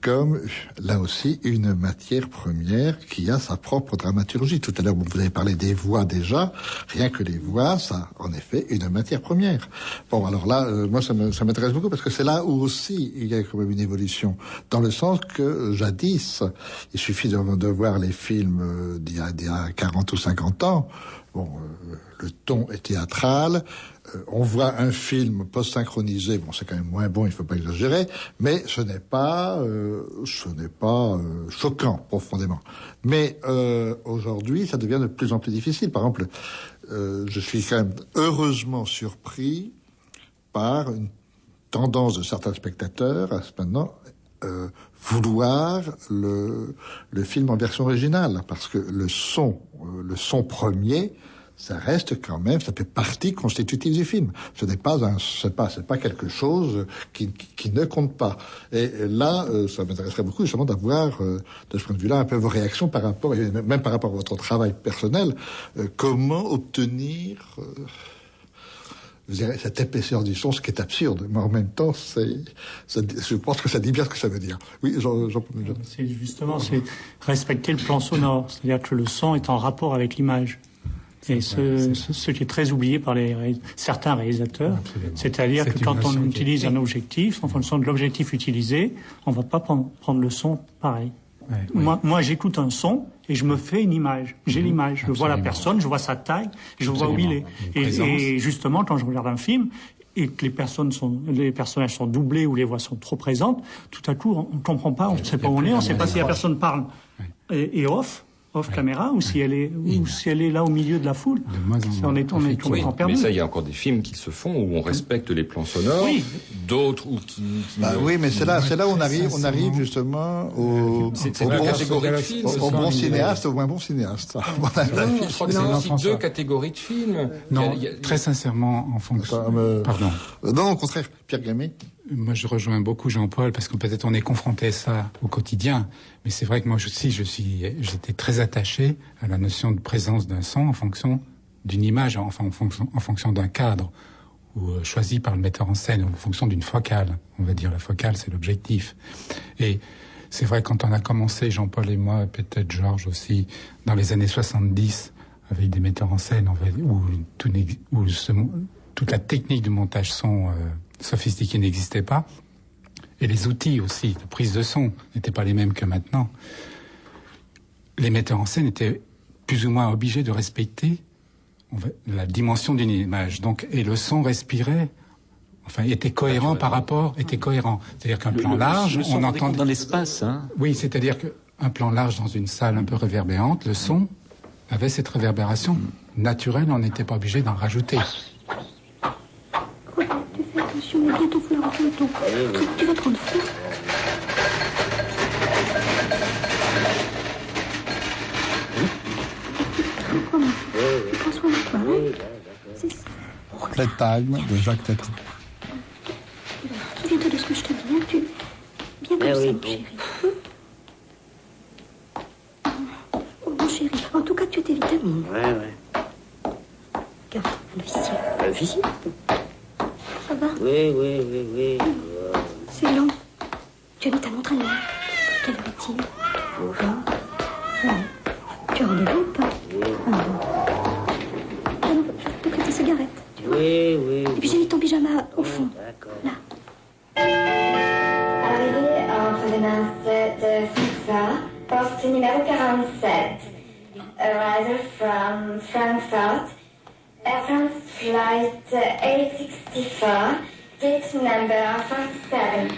comme, là aussi, une matière première qui a sa propre dramaturgie. Tout à l'heure, vous avez parlé des voix déjà. Rien que les voix, ça, en effet, une matière première. Bon, alors là, moi, ça m'intéresse beaucoup parce que c'est là où aussi il y a quand même une évolution. Dans le sens que, jadis, il suffit de voir les films d'il y a 40 ou 50 ans. Bon, le ton est théâtral. On voit un film post-synchronisé, bon, c'est quand même moins bon, il faut pas exagérer, mais ce n'est pas choquant profondément. Mais aujourd'hui, ça devient de plus en plus difficile. Par exemple, je suis quand même heureusement surpris par une tendance de certains spectateurs à maintenant vouloir le film en version originale, parce que le son premier, ça reste quand même, ça fait partie constitutive du film. Ce n'est pas c'est pas quelque chose qui ne compte pas. Et là, ça m'intéresserait beaucoup justement d'avoir, de ce point de vue-là, un peu vos réactions par rapport, et même par rapport à votre travail personnel, comment obtenir, je dirais, cette épaisseur du son, ce qui est absurde, mais en même temps, je pense que ça dit bien ce que ça veut dire. Oui, c'est respecter le plan sonore, c'est-à-dire que le son est en rapport avec l'image. Et ce qui est très oublié par certains réalisateurs, c'est-à-dire que quand on utilise un objectif, en fonction de l'objectif utilisé, on va pas prendre le son pareil. Ouais. Moi, j'écoute un son et je me fais une image. J'ai l'image, je vois la personne, je vois sa taille, je vois où il est. Et justement, quand je regarde un film et que les personnages sont doublés ou les voix sont trop présentes, tout à coup, on ne comprend pas, on ne sait pas où on est, on ne sait pas si la personne parle et off caméra, ou si elle est là au milieu de la foule. On est complètement perdu. Mais ça, il y a encore des films qui se font où on respecte les plans sonores, d'autres où qui oui, mais c'est là où on arrive justement au bon cinéaste, au moins bon cinéaste. Je crois que c'est aussi 2 catégories de films. Non, très sincèrement, en fonction... Pardon. Non, au contraire, Pierre Gamet. Moi, je rejoins beaucoup Jean-Paul, parce que peut-être on est confronté à ça au quotidien, mais c'est vrai que moi aussi, j'étais très attaché à la notion de présence d'un son en fonction d'une image, enfin en fonction d'un cadre, ou choisi par le metteur en scène, en fonction d'une focale. On va dire la focale, c'est l'objectif. Et c'est vrai, quand on a commencé, Jean-Paul et moi, peut-être Georges aussi, dans les années 70, avec des metteurs en scène, où toute la technique de montage son sophistiquée n'existait pas, et les outils aussi de prise de son n'étaient pas les mêmes que maintenant. Les metteurs en scène étaient plus ou moins obligés de respecter, la dimension d'une image. Donc, et le son respirait, était cohérent était cohérent. C'est-à-dire qu'un plan large, on entend dans l'espace, hein. Oui, c'est-à-dire qu'un plan large dans une salle un peu réverbérante, le son avait cette réverbération naturelle, on n'était pas obligé d'en rajouter. Quoi, tu fais attention, mais bientôt faut leur rentrer ton. Tu vas te rendre fou. Prends soin de toi, hein. Playtime de Jacques Tati. Souviens-toi de ce que je te dis, hein. Bien comme ça, mon chéri. Oh, mon chéri, en tout cas, tu as tes vitamines. Ouais. Regarde, un officier. Un officier? Ça va? Oui. C'est long. Tu habites à l'entraînement. Quelle heure est-il? 20. Tu as rendez-vous ou pas? Oui. Non, je te prête tes cigarettes. Oui. Et puis j'ai mis ton pyjama au fond. D'accord. Là. Arrivée en provenance de Francfort, poste numéro 47. Arrival from Frankfurt. Air France flight 864, gate number 47.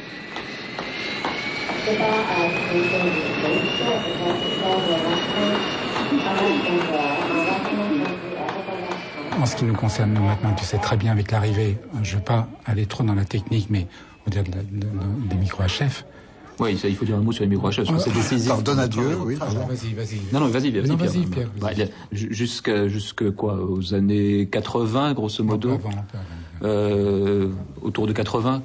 En ce qui nous concerne, nous, maintenant, tu sais très bien, avec l'arrivée, je ne veux pas aller trop dans la technique, mais on va dire des micros HF. Oui, ça, il faut dire un mot sur les micros HF, parce que c'est décisif. Pardonne à Dieu, oui. Vas-y. Non, vas-y, Pierre. Pierre. Jusque quoi, aux années 80, grosso modo. Autour de 80,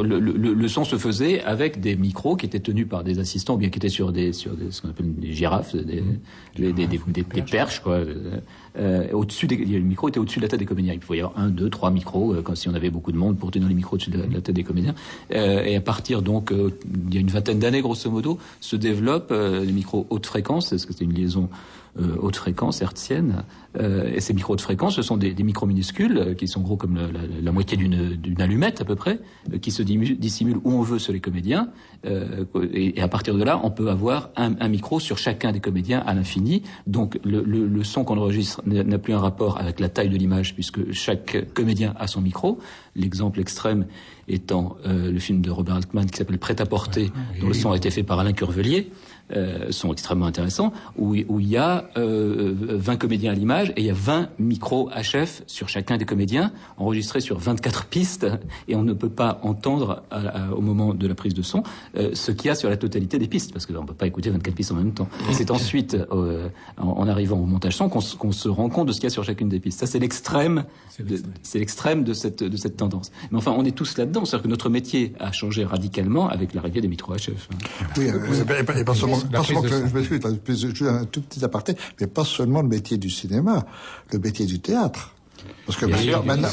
le son se faisait avec des micros qui étaient tenus par des assistants, ou bien qui étaient sur ce qu'on appelle des girafes, des perches, quoi. Au-dessus le micro était au-dessus de la tête des comédiens. Il pouvait y avoir 1, 2, 3 micros, comme si on avait beaucoup de monde pour tenir les micros au-dessus de la tête des comédiens. Et à partir donc, il y a une vingtaine d'années, grosso modo, se développent les micros haute fréquence, parce que c'était une liaison haute fréquence, hertzienne. Et ces micros haute fréquence, ce sont des micros minuscules qui sont gros comme la moitié d'une allumette à peu près, qui se dissimulent où on veut sur les comédiens. Et à partir de là, on peut avoir un micro sur chacun des comédiens à l'infini. Donc le son qu'on enregistre n'a plus un rapport avec la taille de l'image, puisque chaque comédien a son micro. L'exemple extrême étant le film de Robert Altman qui s'appelle Prêt-à-porter, dont le son a été fait par Alain Curvelier. Sont extrêmement intéressants, où il y a 20 comédiens à l'image et il y a 20 micros HF sur chacun des comédiens, enregistrés sur 24 pistes, et on ne peut pas entendre au moment de la prise de son ce qu'il y a sur la totalité des pistes, parce qu'on ne peut pas écouter 24 pistes en même temps. Et c'est ensuite, en arrivant au montage son, qu'on se rend compte de ce qu'il y a sur chacune des pistes. Ça, c'est l'extrême de cette tendance. Mais enfin, on est tous là-dedans, c'est-à-dire que notre métier a changé radicalement avec l'arrivée des micros HF. Oui, et pas seulement je m'excuse, juste un tout petit aparté, mais pas seulement le métier du cinéma, le métier du théâtre. Parce que maintenant,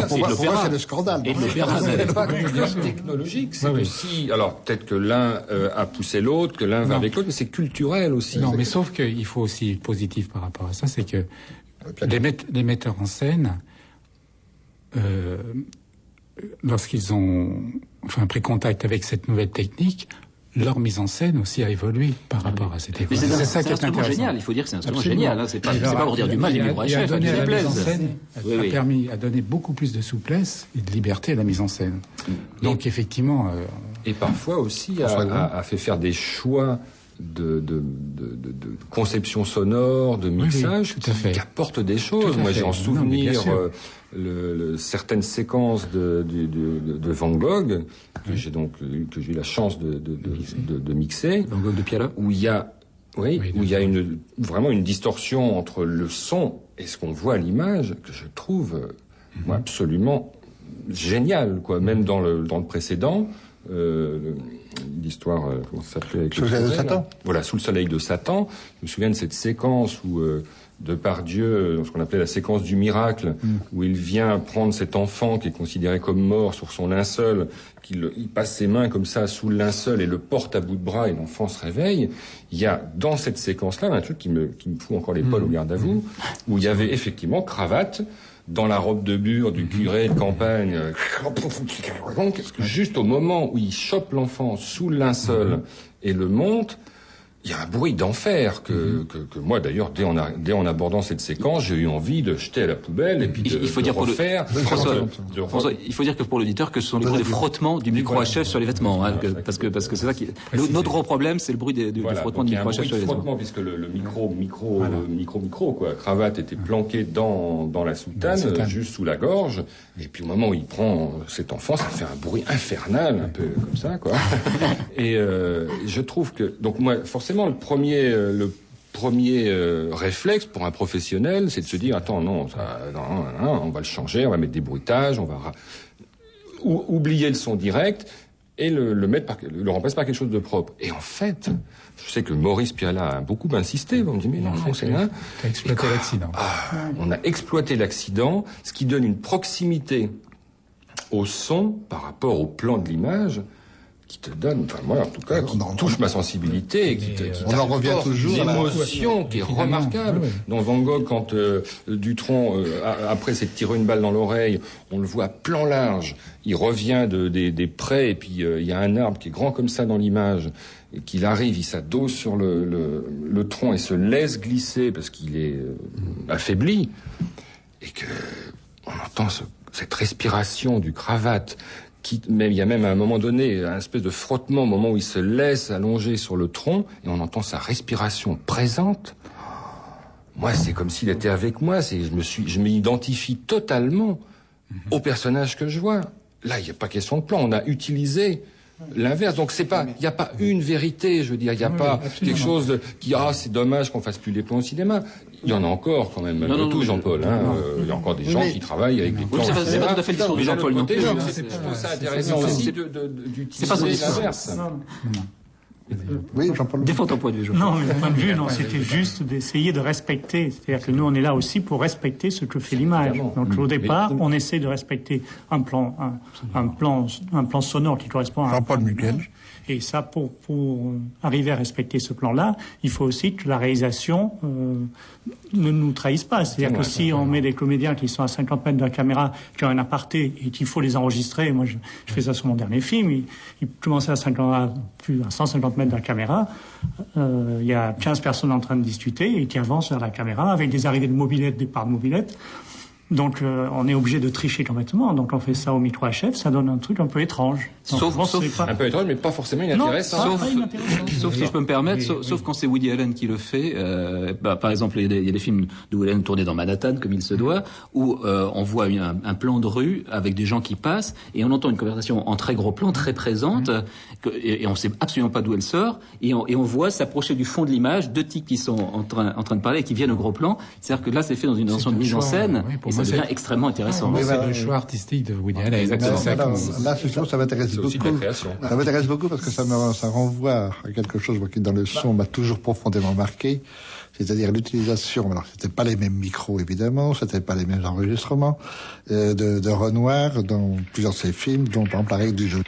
pour moi, c'est le scandale. Et l'opéra technologique, c'est aussi. Alors peut-être que l'un a poussé l'autre, que l'un va avec l'autre, mais c'est culturel aussi. Non, mais sauf qu'il faut aussi être positif par rapport à ça, c'est que les metteurs en scène, lorsqu'ils ont pris contact avec cette nouvelle technique, leur mise en scène aussi a évolué par rapport à cette époque. C'est ça qui est intéressant. Génial. Il faut dire que c'est un instrument génial. Hein. C'est pas pour dire du mal des micros HF. A donné beaucoup plus de souplesse et de liberté à la mise en scène. Donc effectivement. Et parfois aussi a fait faire des choix de conception sonore, de mixage, qui apportent des choses. Moi, j'ai en souvenir certaines séquences de Van Gogh que j'ai eu la chance de mixer. Van Gogh de Piala, où il y a vraiment une distorsion entre le son et ce qu'on voit à l'image que je trouve moi, absolument génial, quoi. Même dans le précédent. L'histoire, comment ça s'appelait avec Sous le soleil de Satan. Voilà, Sous le soleil de Satan. Je me souviens de cette séquence où Depardieu, ce qu'on appelait la séquence du miracle, où il vient prendre cet enfant qui est considéré comme mort sur son linceul, il passe ses mains comme ça sous le linceul et le porte à bout de bras et l'enfant se réveille. Il y a dans cette séquence-là un truc qui me fout encore les poils au garde à vous, où il y avait effectivement cravate dans la robe de bure du curé de campagne, juste au moment où il chope l'enfant sous le linceul et le monte, Il y a un bruit d'enfer que moi d'ailleurs dès en abordant cette séquence, j'ai eu envie de jeter à la poubelle et puis il faut dire refaire. François, il faut dire que pour l'auditeur que ce sont les bruits de frottement du micro HF sur les vêtements, hein, parce que c'est ça qui notre gros problème, c'est le bruit du frottement du micro HF sur les vêtements. Puisque le micro quoi, cravate était planqué dans la soutane, juste sous la gorge, et puis au moment où il prend cet enfant, ça fait un bruit infernal, un peu comme ça quoi. Et je trouve que donc moi forcément le premier réflexe pour un professionnel, c'est de se dire attends non, on va le changer, on va mettre des bruitages, on va oublier le son direct et le remplacer par quelque chose de propre. Et en fait, je sais que Maurice Pialat a beaucoup insisté. On me dit mais non, c'est là. T'as exploité l'accident. On a exploité l'accident, ce qui donne une proximité au son par rapport au plan de l'image qui te donne, enfin moi en tout cas, qui touche ma sensibilité et qui on en revient toujours à l'émotion qui est remarquable. Dans Van Gogh, quand Dutronc, après s'être tiré une balle dans l'oreille, on le voit à plan large, il revient des prés et puis il y a un arbre qui est grand comme ça dans l'image, et qu'il arrive, il s'adosse sur le tronc et se laisse glisser parce qu'il est affaibli, et que on entend cette respiration du cravate. Il y a même à un moment donné un espèce de frottement au moment où il se laisse allonger sur le tronc et on entend sa respiration présente. Moi, c'est comme s'il était avec moi. Je m'identifie totalement au personnage que je vois. Là, il n'y a pas question de plan. On a utilisé l'inverse. Donc il n'y a pas une vérité, je veux dire. Il n'y a pas quelque chose c'est dommage qu'on fasse plus les plans au cinéma. Il y en a encore quand même, malgré tout, Jean-Paul. Il y a encore des gens qui travaillent avec des plans. C'est pas tout à fait le discours de Jean-Paul. Je trouve ça intéressant aussi d'utiliser l'inverse. Oui, Jean-Paul. Défends ton point de vue, Jean-Paul. Non, le point de vue, c'était juste d'essayer de respecter. C'est-à-dire que nous, on est là aussi pour respecter ce que fait l'image. Donc, au départ, on essaie de respecter un plan sonore qui correspond à Jean-Paul Muguel. Et ça, pour arriver à respecter ce plan-là, il faut aussi que la réalisation ne nous trahisse pas. C'est-à-dire que si on met des comédiens qui sont à 50 mètres de la caméra, qui ont un aparté et qu'il faut les enregistrer, moi je fais ça sur mon dernier film, il commençait à 150 mètres de la caméra, il y a 15 personnes en train de discuter et qui avancent vers la caméra avec des arrivées de mobylettes, départs de mobylettes. Donc on est obligé de tricher complètement. Donc on fait ça au micro HF, ça donne un truc un peu étrange. Sauf un peu étrange, mais pas forcément inintéressant. Sauf si je peux me permettre, sauf quand c'est Woody Allen qui le fait. Par exemple, il y a des films de Woody Allen tournés dans Manhattan, comme il se doit, où on voit un plan de rue avec des gens qui passent et on entend une conversation en très gros plan, très présente, et on sait absolument pas d'où elle sort, et on voit s'approcher du fond de l'image deux types qui sont en train de parler et qui viennent au gros plan. C'est-à-dire que là, c'est fait dans une dimension de mise en scène. Ça devient extrêmement intéressant. C'est le choix artistique de Woody Allen. Exactement. Là, ça m'intéresse beaucoup. Ça m'intéresse beaucoup parce que ça renvoie à quelque chose qui, dans le son, m'a toujours profondément marqué. C'est-à-dire l'utilisation. Alors, c'était pas les mêmes micros, évidemment. C'était pas les mêmes enregistrements de Renoir dans plusieurs de ses films, dont, par exemple, La règle du jeu.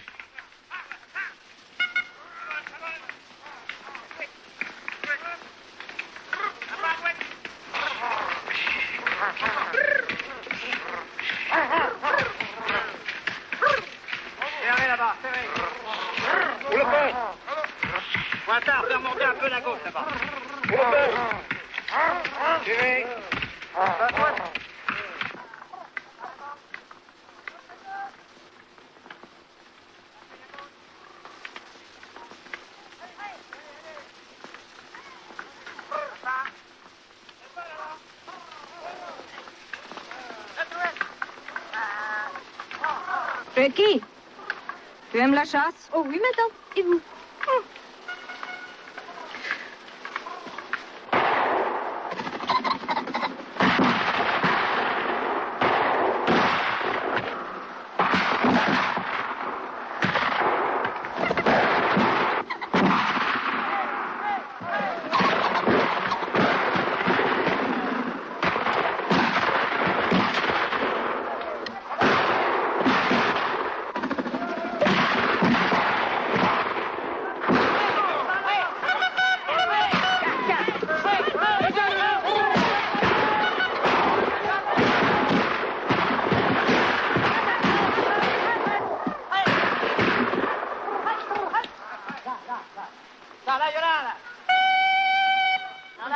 Becky, tu aimes la chasse? Oh oui, madame. Et vous?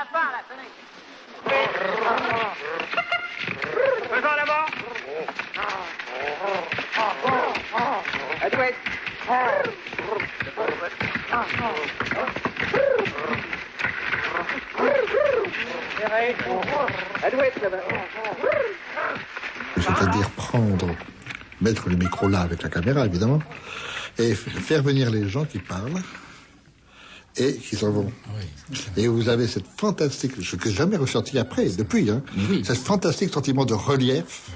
la fin, là, tenez. Faisons là-bas. Adouette. Adouette, là-bas. C'est-à-dire mettre le micro là avec la caméra, évidemment, et faire venir les gens qui parlent et qui s'en vont. Oui. Et vous avez cette fantastique, ce que j'ai jamais ressenti depuis, cette fantastique sentiment de relief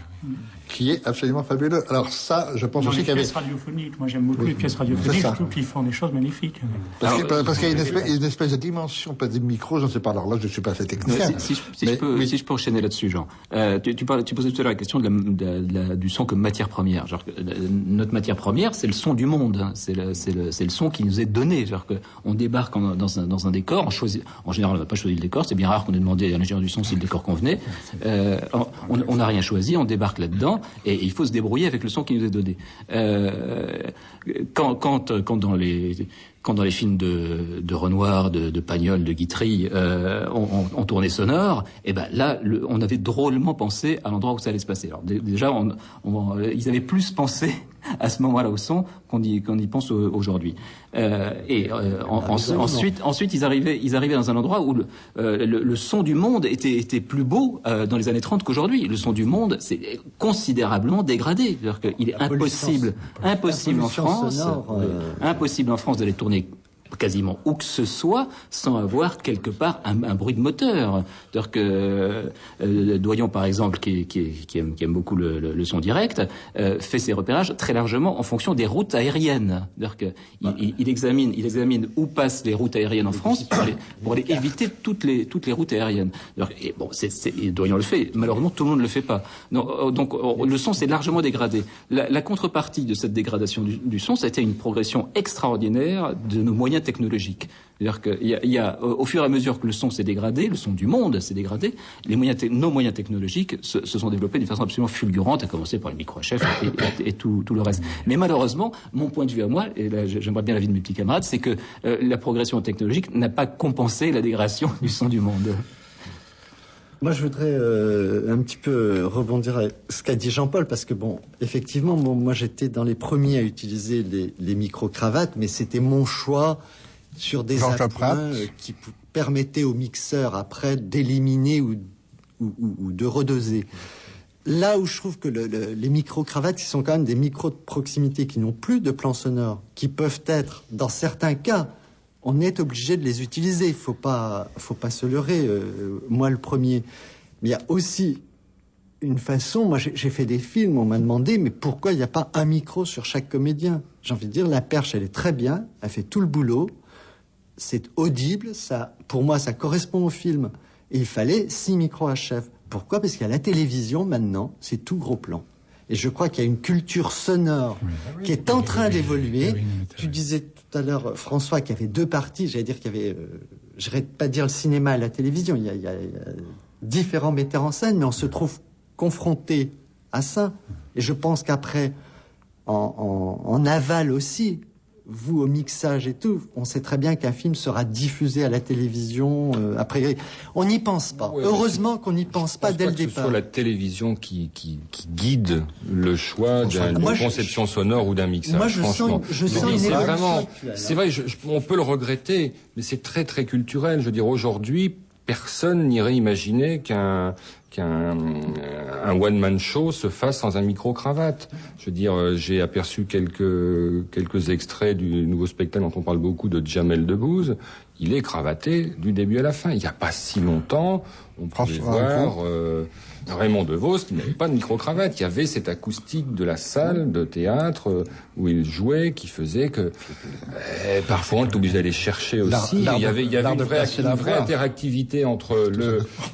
qui est absolument fabuleux. Alors ça, je pense aussi qu'il y avait... les pièces radiophoniques, moi j'aime beaucoup les pièces radiophoniques, je trouve qu'ils font des choses magnifiques. Parce qu'il y a une espèce de dimension, pas des micros, je ne sais pas, alors là je ne suis pas assez technicien. Si je peux enchaîner là-dessus, Jean. Tu posais tout à l'heure la question du son comme matière première. Genre, notre matière première, c'est le son du monde, hein. C'est le son qui nous est donné. Genre que on débarque dans un décor, en général on n'a pas choisi le décor, c'est bien rare qu'on ait demandé à l'ingénieur du son si le décor convenait. On n'a rien choisi, on débarque là-dedans. Et il faut se débrouiller avec le son qui nous est donné. Quand dans les films de Renoir, de Pagnol, de Guitry, on tournait sonore, et ben là, on avait drôlement pensé à l'endroit où ça allait se passer. Alors déjà, ils avaient plus pensé à ce moment-là au son qu'on y pense aujourd'hui. Ensuite, ils arrivaient dans un endroit où le son du monde était plus beau dans les années 30 qu'aujourd'hui. Le son du monde s'est considérablement dégradé. C'est-à-dire qu'il est impossible en France, impossible en France d'aller tourner quasiment où que ce soit sans avoir quelque part un bruit de moteur. C'est-à-dire que Doyon, par exemple, qui aime beaucoup le son direct, fait ses repérages très largement en fonction des routes aériennes. C'est-à-dire qu'il examine où passent les routes aériennes en France pour aller éviter toutes les routes aériennes. Et bon, Doyon le fait. Malheureusement, tout le monde ne le fait pas. Donc le son s'est largement dégradé. La contrepartie de cette dégradation du son, ça a été une progression extraordinaire de nos moyens technologiques. C'est-à-dire qu'au fur et à mesure que le son s'est dégradé, le son du monde s'est dégradé, nos moyens technologiques se sont développés d'une façon absolument fulgurante, à commencer par le micro-HF et tout le reste. Mais malheureusement, mon point de vue à moi, et là j'aimerais bien l'avis de mes petits camarades, c'est que la progression technologique n'a pas compensé la dégradation du son du monde. Moi, je voudrais un petit peu rebondir à ce qu'a dit Jean-Paul, parce que bon, effectivement, moi j'étais dans les premiers à utiliser les micro-cravates, mais c'était mon choix sur des appoints qui permettaient au mixeur après d'éliminer ou de redoser. Là où je trouve que les micro-cravates, qui sont quand même des micros de proximité qui n'ont plus de plan sonore, qui peuvent être, dans certains cas, on est obligé de les utiliser. Il faut pas se leurrer. Moi, le premier. Mais il y a aussi une façon. Moi, j'ai fait des films. On m'a demandé, mais pourquoi il n'y a pas un micro sur chaque comédien? J'ai envie de dire, la perche, elle est très bien. Elle fait tout le boulot. C'est audible. Ça, pour moi, ça correspond au film. Et il fallait 6 micros à chef. Pourquoi? Parce qu'à la télévision, maintenant, c'est tout gros plan. Et je crois qu'il y a une culture sonore qui est en train d'évoluer. Tu disais tout à l'heure, François, qu'il y avait 2 parties. J'allais dire qu'il y avait, je ne vais pas dire le cinéma et la télévision. Il y a différents metteurs en scène, mais on se trouve confronté à ça. Et je pense qu'après, en aval aussi, vous au mixage et tout, on sait très bien qu'un film sera diffusé à la télévision. Après, on n'y pense pas. Ouais, heureusement qu'on n'y pense pas dès le départ. Que ce soit la télévision qui guide le choix d'une conception sonore ou d'un mixage. Moi, je sens une évolution. C'est vrai, on peut le regretter, mais c'est très très culturel. Je veux dire, aujourd'hui, personne n'irait imaginer qu'un one-man show se fasse sans un micro-cravate. Je veux dire, j'ai aperçu quelques extraits du nouveau spectacle dont on parle beaucoup de Jamel Debbouze. Il est cravaté du début à la fin. Il n'y a pas si longtemps, on pouvait voir Raymond DeVos qui n'avait pas de micro-cravate. Il y avait cette acoustique de la salle de théâtre où il jouait qui faisait que parfois on était obligé d'aller chercher aussi. Il y avait une vraie interactivité entre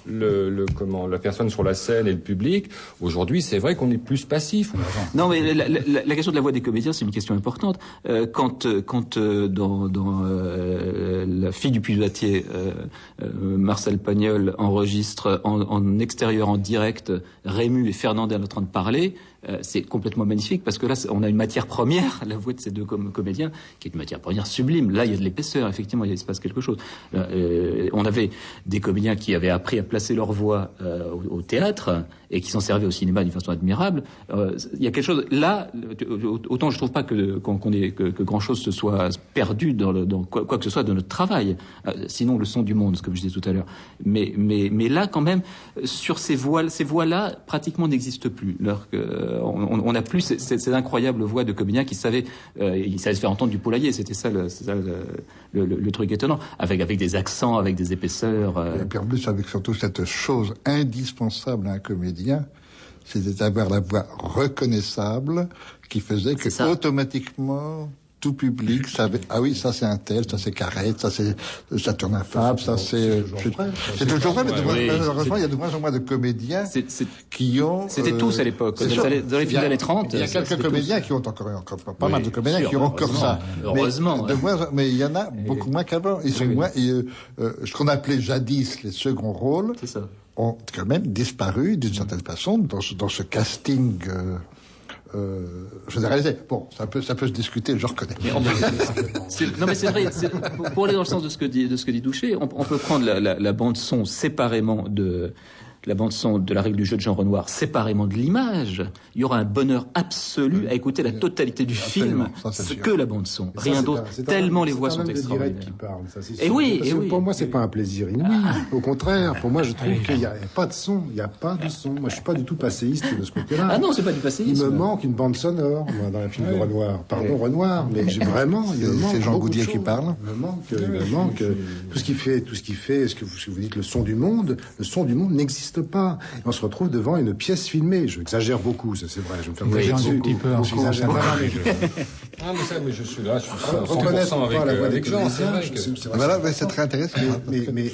la personne sur la scène et le public. Aujourd'hui, c'est vrai qu'on est plus passif. Non, mais la question de la voix des comédiens, c'est une question importante. Quand dans La fille du puisatier, Marcel Pagnol enregistre en extérieur, en direct, Rému et Fernandel en train de parler, c'est complètement magnifique parce que là, on a une matière première, la voix de ces deux comédiens, qui est une matière première sublime. Là, il y a de l'épaisseur, effectivement, il se passe quelque chose. On avait des comédiens qui avaient appris à placer leur voix au théâtre et qui s'en servaient au cinéma d'une façon admirable. Il y a quelque chose là. Autant je trouve pas que grand chose se soit perdu dans quoi que ce soit de notre travail. Sinon, le son du monde, comme je disais tout à l'heure. Mais là, quand même, sur ces voix-là, pratiquement n'existent plus. On n'a plus ces incroyables voix de comédiens qui savaient se faire entendre du poulailler. C'était ça le truc étonnant, avec des accents, avec des épaisseurs. Et puis en plus, avec surtout cette chose indispensable à un comédien, c'était d'avoir la voix reconnaissable qui faisait que automatiquement tout public savait, ah oui, ça c'est un tel, ça c'est Carrette, ça tourne un Fab, ça c'est toujours vrai, mais malheureusement il y a de moins en moins de comédiens qui ont... C'était tous à l'époque, dans les films des années 30. Il y a quelques comédiens qui ont encore pas mal de comédiens qui ont encore ça. Heureusement. Mais il y en a beaucoup moins qu'avant. Ils sont moins, ce qu'on appelait jadis les seconds rôles, ont quand même disparu d'une certaine façon dans ce casting généralisé. Bon, ça peut se discuter, je reconnais. Non, mais c'est vrai. Pour aller dans le sens de ce que dit Douchet, on peut prendre la bande son séparément de la bande son de La règle du jeu de Jean Renoir, séparément de l'image. Il y aura un bonheur absolu à écouter la totalité du film, que la bande son, rien d'autre. Tellement les voix sont extraordinaires. Qui parle, ça, c'est et oui, et oui. Pour moi, c'est pas un plaisir inouï. Au contraire, pour moi, je trouve qu'il n'y a pas de son. Il n'y a pas de son. Moi, je suis pas du tout passéiste de ce côté-là. Ah non, c'est pas du passéisme. Il me manque une bande sonore, moi, dans la film de Renoir. Pardon, Renoir, mais vraiment, il me manque. C'est Jean Goudier qui parle. Il me manque tout ce qui fait, ce que vous dites, le son du monde n'existe pas. Et on se retrouve devant une pièce filmée. Je exagère beaucoup, ça c'est vrai. Je me fais un petit peu. J'exagère pas. Mais je suis là, je suis 100% avec Jean. Voilà, mais c'est très intéressant. Mais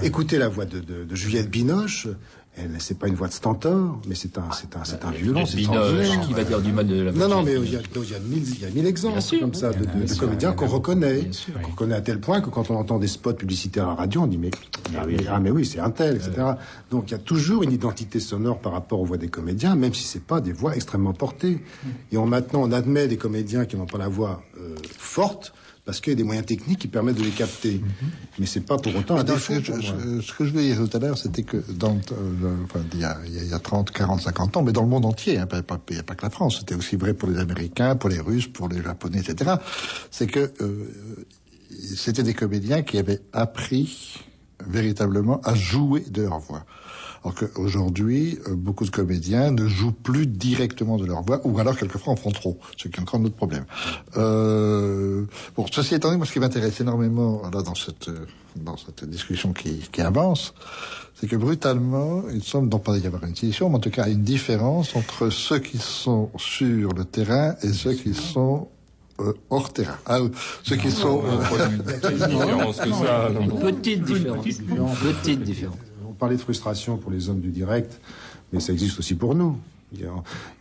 écoutez la voix de Juliette Binoche. C'est pas une voix de stentor, mais c'est un violon. Binoche qui va dire du mal de la voix. Non, mais il y a 1000 exemples comme ça de comédiens qu'on reconnaît, à tel point que quand on entend des spots publicitaires à la radio, on dit mais oui, c'est un tel, etc. Donc il y a toujours une identité sonore par rapport aux voix des comédiens, même si c'est pas des voix extrêmement portées. Et maintenant on admet des comédiens qui n'ont pas la voix forte, parce qu'il y a des moyens techniques qui permettent de les capter. Mais c'est pas pour autant un défaut. Ce que je voulais dire tout à l'heure, c'était que il y a 30, 40, 50 ans, mais dans le monde entier, il n'y a pas que la France, c'était aussi vrai pour les Américains, pour les Russes, pour les Japonais, etc. C'est que c'était des comédiens qui avaient appris véritablement à jouer de leur voix. Alors qu'aujourd'hui, beaucoup de comédiens ne jouent plus directement de leur voix, ou alors quelquefois en font trop, ce qui est encore un autre problème. Bon, ceci étant dit, moi ce qui m'intéresse énormément là dans cette discussion qui avance, c'est que brutalement, il semble non pas y avoir une scission, mais en tout cas une différence entre ceux qui sont sur le terrain et ceux qui sont hors terrain. Ceux qui sont... Petite différence. On parlait de frustration pour les hommes du direct, mais ça existe aussi pour nous. Il y a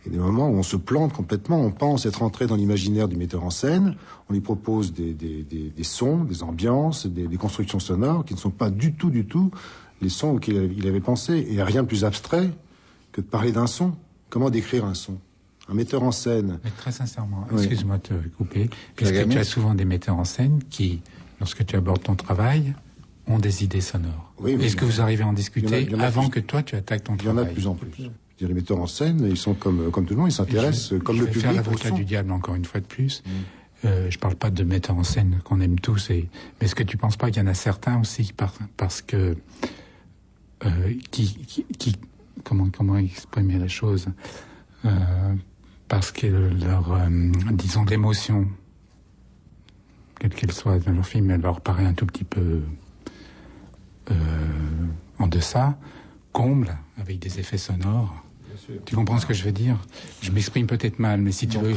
des moments où on se plante complètement, on pense être entré dans l'imaginaire du metteur en scène, on lui propose des sons, des ambiances, des constructions sonores qui ne sont pas du tout les sons auxquels il avait pensé. Et il n'y a rien de plus abstrait que de parler d'un son. Comment décrire un son ? Un metteur en scène... Mais très sincèrement, excuse-moi de te couper, puisque tu as souvent des metteurs en scène qui, lorsque tu abordes ton travail, ont des idées sonores. Est-ce que vous arrivez à en discuter avant que toi tu attaques ton travail ? Il y en a de plus en plus. Les metteurs en scène, ils sont comme tout le monde, ils s'intéressent comme le public. Je vais faire l'avocat du diable encore une fois de plus. Je parle pas de metteurs en scène qu'on aime tous, mais est-ce que tu penses pas qu'il y en a certains aussi parce que comment exprimer la chose, parce que leur disons l'émotion, quelle qu'elle soit dans leur film, elle leur paraît un tout petit peu en deçà, comble avec des effets sonores. Tu comprends ce que je veux dire ? Je m'exprime peut-être mal, mais si tu veux...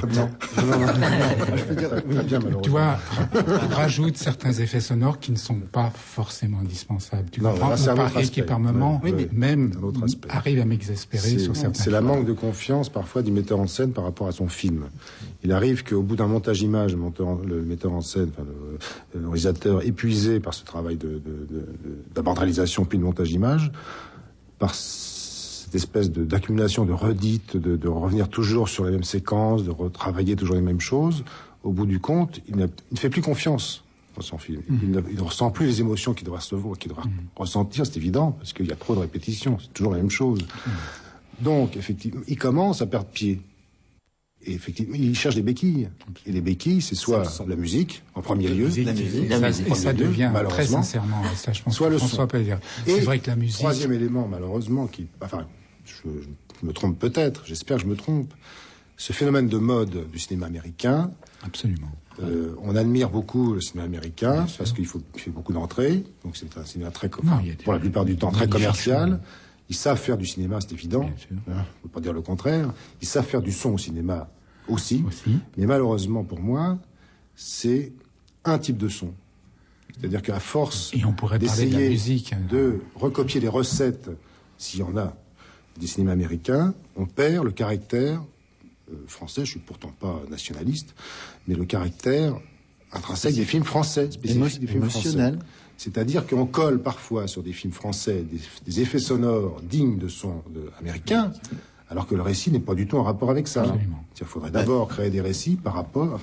Tu vois, rajoute certains effets sonores qui ne sont pas forcément indispensables. Tu comprends ? Et qui, par moments, même arrive à m'exaspérer sur certains... C'est la manque de confiance, parfois, du metteur en scène par rapport à son film. Il arrive qu'au bout d'un montage-image, le metteur en scène, le réalisateur, épuisé par ce travail d'abord de réalisation puis de montage-image, par cette espèce d'accumulation, de redites, de revenir toujours sur les mêmes séquences, de retravailler toujours les mêmes choses, au bout du compte, il ne fait plus confiance dans son film. Il ne ressent plus les émotions qu'il doit ressentir, c'est évident, parce qu'il y a trop de répétitions, c'est toujours la même chose. Donc, effectivement, il commence à perdre pied. Et effectivement, il cherche des béquilles. Et les béquilles, c'est soit la musique, en premier lieu. Et ça devient très sincèrement, ça je pense que François peut dire. C'est vrai que la musique... Troisième élément, malheureusement, je me trompe peut-être, j'espère que je me trompe, ce phénomène de mode du cinéma américain... Absolument. On admire beaucoup le cinéma américain, parce qu'il fait beaucoup d'entrées, donc c'est un cinéma pour la plupart du temps très commercial. Ils savent faire du cinéma, c'est évident. On ne peut pas dire le contraire. Ils savent faire du son au cinéma aussi. Mais malheureusement, pour moi, c'est un type de son. C'est-à-dire qu'à force d'essayer de recopier les recettes, s'il y en a, des cinémas américains, on perd le caractère français. Je suis pourtant pas nationaliste, mais le caractère intrinsèque des films français, spécifique des films français. C'est-à-dire qu'on colle parfois sur des films français des effets sonores dignes de sons américains, alors que le récit n'est pas du tout en rapport avec ça. Il faudrait d'abord créer des récits en rapport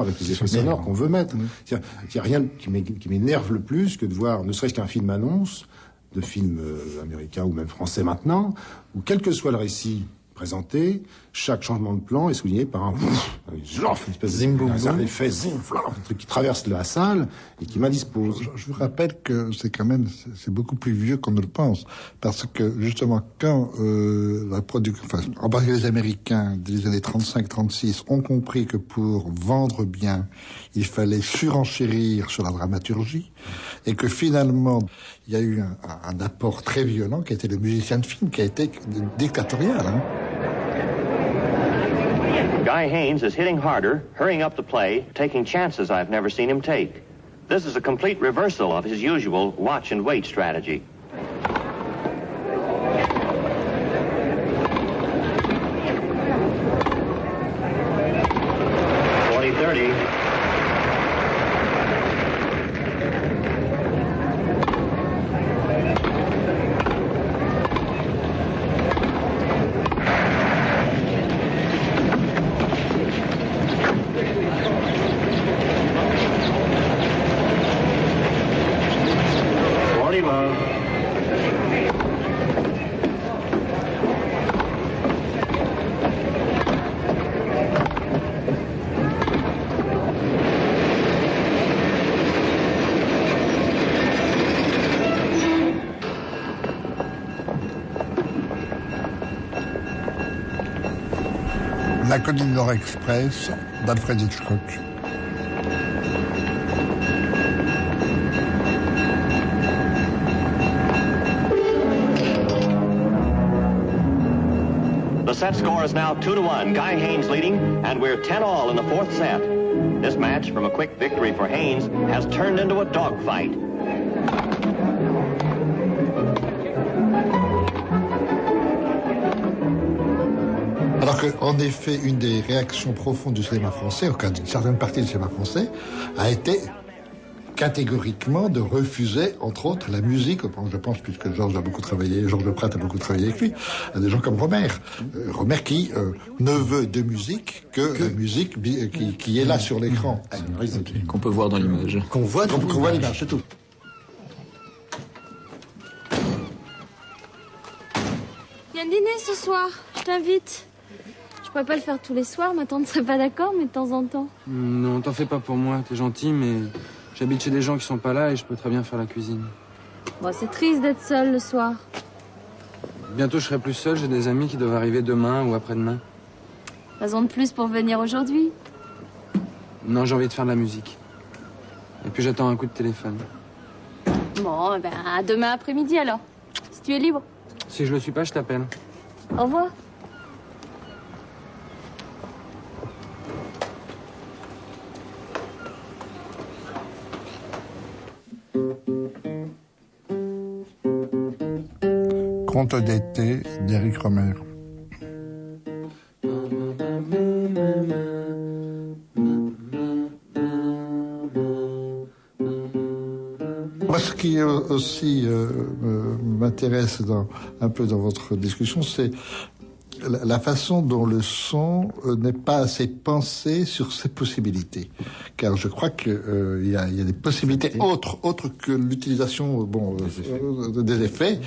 avec les effets sonores qu'on veut mettre. Il n'y a rien qui m'énerve le plus que de voir, ne serait-ce qu'un film annonce, de films américains ou même français maintenant, où quel que soit le récit présenté, chaque changement de plan est souligné par une espèce un effet un truc qui traverse la salle et qui m'indispose. Je vous rappelle que c'est beaucoup plus vieux qu'on ne le pense, parce que justement quand en particulier les Américains des années 35-36 ont compris que pour vendre bien, il fallait surenchérir sur la dramaturgie, et que finalement il y a eu un apport très violent qui a été le musicien de film, qui a été dictatorial. Guy Haynes is hitting harder, hurrying up the play, taking chances I've never seen him take. This is a complete reversal of his usual watch and wait strategy. La Colline Nord Express d'Alfred Hitchcock. The set score is now 2-1. Guy Haynes leading, and we're 10-all in the fourth set. This match, from a quick victory for Haynes, has turned into a dogfight. Alors qu'en effet, une des réactions profondes du cinéma français, en d'une certaine partie du cinéma français, a été catégoriquement de refuser, entre autres, la musique. Je pense, puisque Georges Pratt a beaucoup travaillé avec lui, à des gens comme Romer. Romer qui ne veut de musique que la musique qui est là sur l'écran. Qu'on peut voir dans l'image. Qu'on voit l'image, c'est tout. Il y a un dîner ce soir, je t'invite. Je pourrais pas le faire tous les soirs, ma tante serait pas d'accord, mais de temps en temps. Non, t'en fais pas pour moi, t'es gentil, mais j'habite chez des gens qui sont pas là et je peux très bien faire la cuisine. Bon, c'est triste d'être seule le soir. Bientôt je serai plus seul, j'ai des amis qui doivent arriver demain ou après-demain. Raison de plus pour venir aujourd'hui. Non, j'ai envie de faire de la musique. Et puis j'attends un coup de téléphone. Bon, ben à demain après-midi alors, si tu es libre. Si je le suis pas, je t'appelle. Au revoir. Conte d'été d'Éric Romer. Moi, ce qui aussi m'intéresse un peu dans votre discussion, c'est la façon dont le son n'est pas assez pensé sur ses possibilités. Car je crois que il y a des possibilités autres que l'utilisation des effets.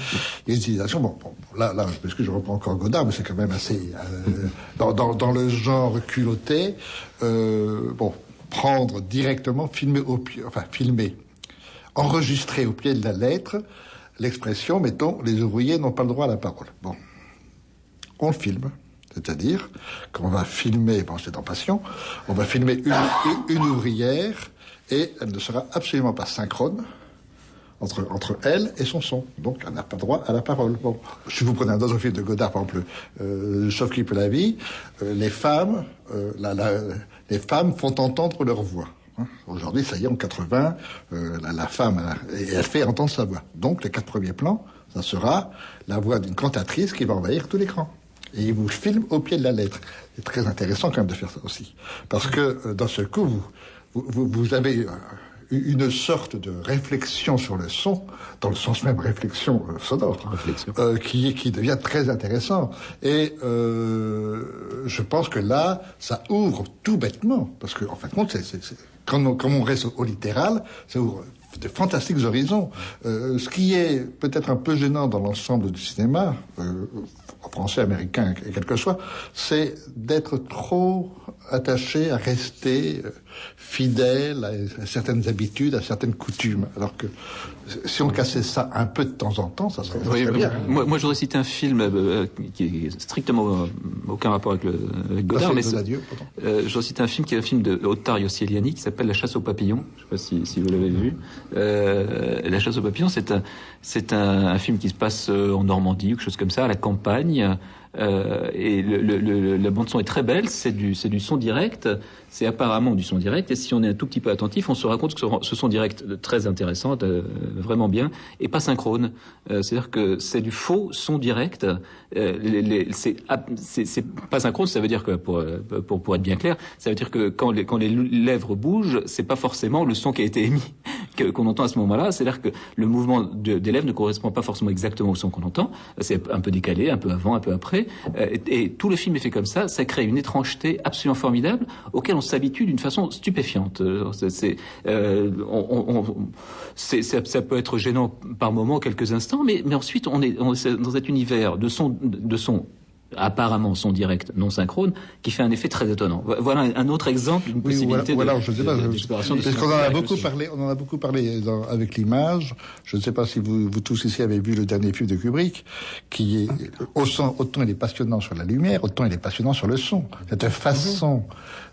Et l'utilisation, là, parce que je reprends encore Godard, mais c'est quand même assez dans le genre culotté. Prendre directement, enregistrer au pied de la lettre l'expression, mettons, les ouvriers n'ont pas le droit à la parole. Bon. On le filme, c'est-à-dire qu'on va filmer, c'est dans Passion, on va filmer une ouvrière et elle ne sera absolument pas synchrone entre elle et son son. Donc elle n'a pas droit à la parole. Bon, si vous prenez un autre film de Godard, par exemple, Sauf qui peut la vie, les femmes font entendre leur voix. Aujourd'hui, ça y est, en 80, la femme, elle fait entendre sa voix. Donc les 4 premiers plans, ça sera la voix d'une cantatrice qui va envahir tout l'écran. Et il vous filme au pied de la lettre. C'est très intéressant quand même de faire ça aussi. Parce que d'un seul coup, vous avez une sorte de réflexion sur le son, dans le sens même réflexion sonore, qui devient très intéressant. Et je pense que là, ça ouvre tout bêtement. Parce que, en fin de compte, quand on reste au littéral, ça ouvre de fantastiques horizons. Ce qui est peut-être un peu gênant dans l'ensemble du cinéma, français, américain et quel que soit, c'est d'être trop attaché à rester fidèle à certaines habitudes, à certaines coutumes. Alors que si on cassait ça un peu de temps en temps, ça serait bien. Moi, je voudrais citer un film qui est strictement aucun rapport avec Godard, mais je voudrais citer un film qui est un film de Ottavio Celiani qui s'appelle La chasse aux papillons. Je ne sais pas si vous l'avez vu. La chasse aux papillons, c'est un film qui se passe en Normandie ou quelque chose comme ça, à la campagne. Et la bande son est très belle, c'est du son direct, c'est apparemment du son direct, et si on est un tout petit peu attentif, on se rend compte que ce son direct très intéressant, vraiment bien, et pas synchrone. C'est-à-dire que c'est du faux son direct. C'est pas synchrone, ça veut dire que pour être bien clair, ça veut dire que quand les lèvres bougent, c'est pas forcément le son qui a été émis qu'on entend à ce moment-là. C'est-à-dire que le mouvement des lèvres ne correspond pas forcément exactement au son qu'on entend. C'est un peu décalé, un peu avant, un peu après. Et tout le film est fait comme ça. Ça crée une étrangeté absolument formidable auquel on s'habitue d'une façon stupéfiante. Ça peut être gênant par moments, quelques instants, mais ensuite on est dans cet univers de son apparemment son direct non synchrone qui fait un effet très étonnant. Voilà un autre exemple d'une possibilité d'exploration de parce qu'on en a beaucoup parlé, avec l'image. Je ne sais pas si vous tous ici avez vu le dernier film de Kubrick, qui est autant il est passionnant sur la lumière, autant il est passionnant sur le son. Cette façon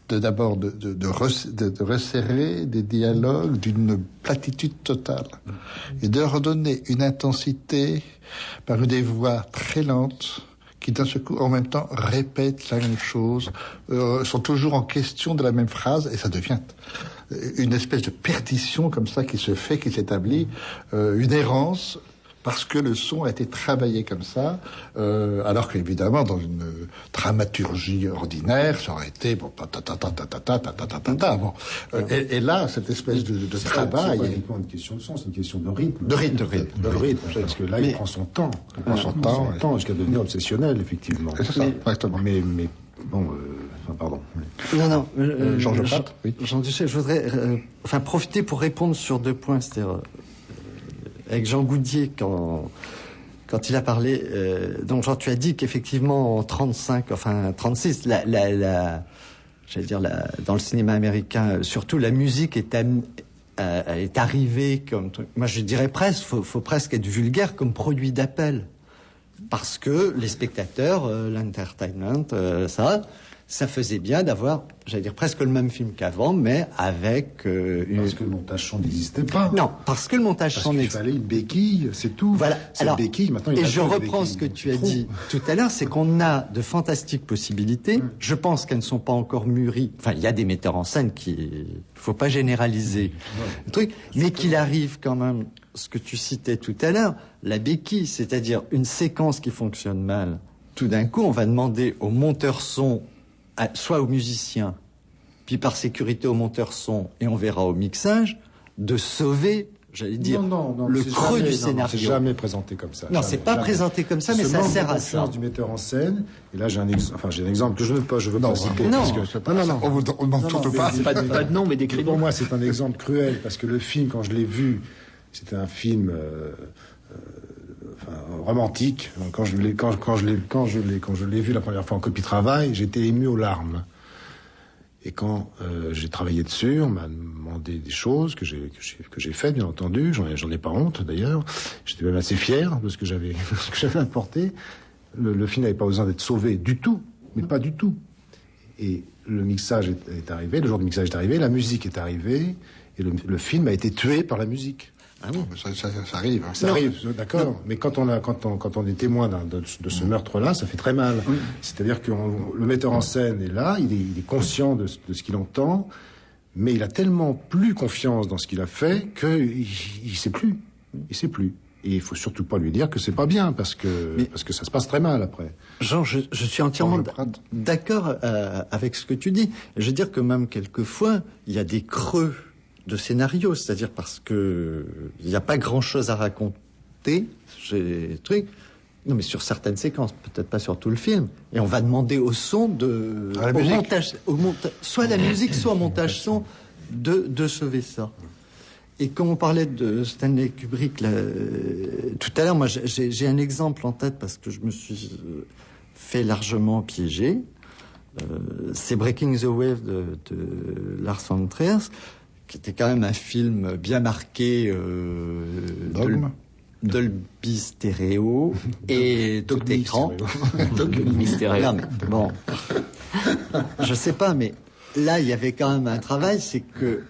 d'abord de resserrer des dialogues d'une platitude totale et de redonner une intensité par des voix très lentes qui d'un seul coup, en même temps, répètent la même chose, sont toujours en question de la même phrase, et ça devient une espèce de perdition comme ça qui se fait, qui s'établit, une errance, parce que le son a été travaillé comme ça, alors qu'évidemment, dans une dramaturgie ordinaire, ça aurait été bon, et là, cette espèce de travail. C'est pas uniquement une question de son, c'est une question de rythme. De rythme. Parce que là, il prend son temps. Il prend son temps jusqu'à devenir obsessionnel, effectivement. C'est ça, exactement. Mais bon, pardon. Non. Georges Pat, oui. Jean-Duché, je voudrais profiter pour répondre sur 2 points, c'est-à-dire avec Jean Goudier quand il a parlé, donc Jean, tu as dit qu'effectivement en 36, j'allais dire dans le cinéma américain, surtout la musique est arrivée comme, moi je dirais presque, faut presque être vulgaire comme produit d'appel, parce que les spectateurs, l'entertainment, ça faisait bien d'avoir, j'allais dire, presque le même film qu'avant, mais avec Parce que le montage son n'existait pas. Non, parce que le montage son n'existait pas. Parce qu'il fallait une béquille, c'est tout. Voilà. Alors, béquille, maintenant, et je reprends ce que tu as dit tout à l'heure, c'est qu'on a de fantastiques possibilités. Je pense qu'elles ne sont pas encore mûries. Enfin, il y a des metteurs en scène faut pas généraliser le truc, mais qu'il arrive quand même, ce que tu citais tout à l'heure, la béquille, c'est-à-dire une séquence qui fonctionne mal. Tout d'un coup, on va demander au monteur son, soit aux musiciens, puis par sécurité au monteur son, et on verra au mixage, de sauver, j'allais dire, non, le creux du scénario. C'est jamais présenté comme ça. Non, c'est pas présenté comme ça, mais ça sert à ça. Du metteur en scène. Et là, j'ai un exemple que je veux pas citer. Non, on vous demande surtout pas. Pas de nom, mais d'écrire. Pour moi, c'est un exemple cruel parce que le film, quand je l'ai vu, c'était un film romantique. Quand je l'ai vu la première fois en copie-travail, j'étais ému aux larmes. Et quand j'ai travaillé dessus, on m'a demandé des choses que j'ai faites, bien entendu. J'en ai pas honte, d'ailleurs. J'étais même assez fier de ce que j'avais apporté. Le film n'avait pas besoin d'être sauvé du tout, mais pas du tout. Et le mixage est arrivé, le jour du mixage est arrivé, la musique est arrivée, et le film a été tué par la musique. Ah bon, ça arrive. Hein. Ça arrive, d'accord. Mais quand on est témoin de ce meurtre-là, ça fait très mal. Oui. C'est-à-dire que le metteur en scène est là, il est conscient de ce qu'il entend, mais il a tellement plus confiance dans ce qu'il a fait qu'il sait plus. Il sait plus. Et il faut surtout pas lui dire que c'est pas bien, parce que ça se passe très mal après. Jean, je suis entièrement d'accord avec ce que tu dis. Je veux dire que même quelquefois, il y a des creux de scénario, c'est-à-dire parce que il n'y a pas grand-chose à raconter, non, mais sur certaines séquences, peut-être pas sur tout le film. Et on va demander au son soit la musique, soit au montage son, de sauver ça. Et comme on parlait de Stanley Kubrick tout à l'heure, moi j'ai un exemple en tête parce que je me suis fait largement piéger. C'est Breaking the Wave de Lars von Trier, qui était quand même un film bien marqué Dolby Stéréo et tout écran. Dolby Stéréo. Non, mais bon, je sais pas, mais là il y avait quand même un travail, c'est que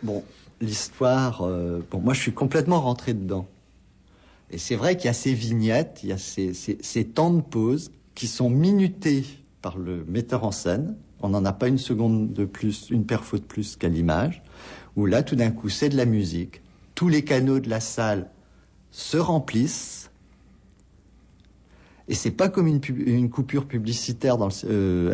l'histoire, moi je suis complètement rentré dedans. Et c'est vrai qu'il y a ces vignettes, il y a ces temps de pause qui sont minutés par le metteur en scène. On n'en a pas une seconde de plus, une perfo de plus qu'à l'image. Où là, tout d'un coup, c'est de la musique. Tous les canaux de la salle se remplissent. Et c'est pas comme une coupure publicitaire à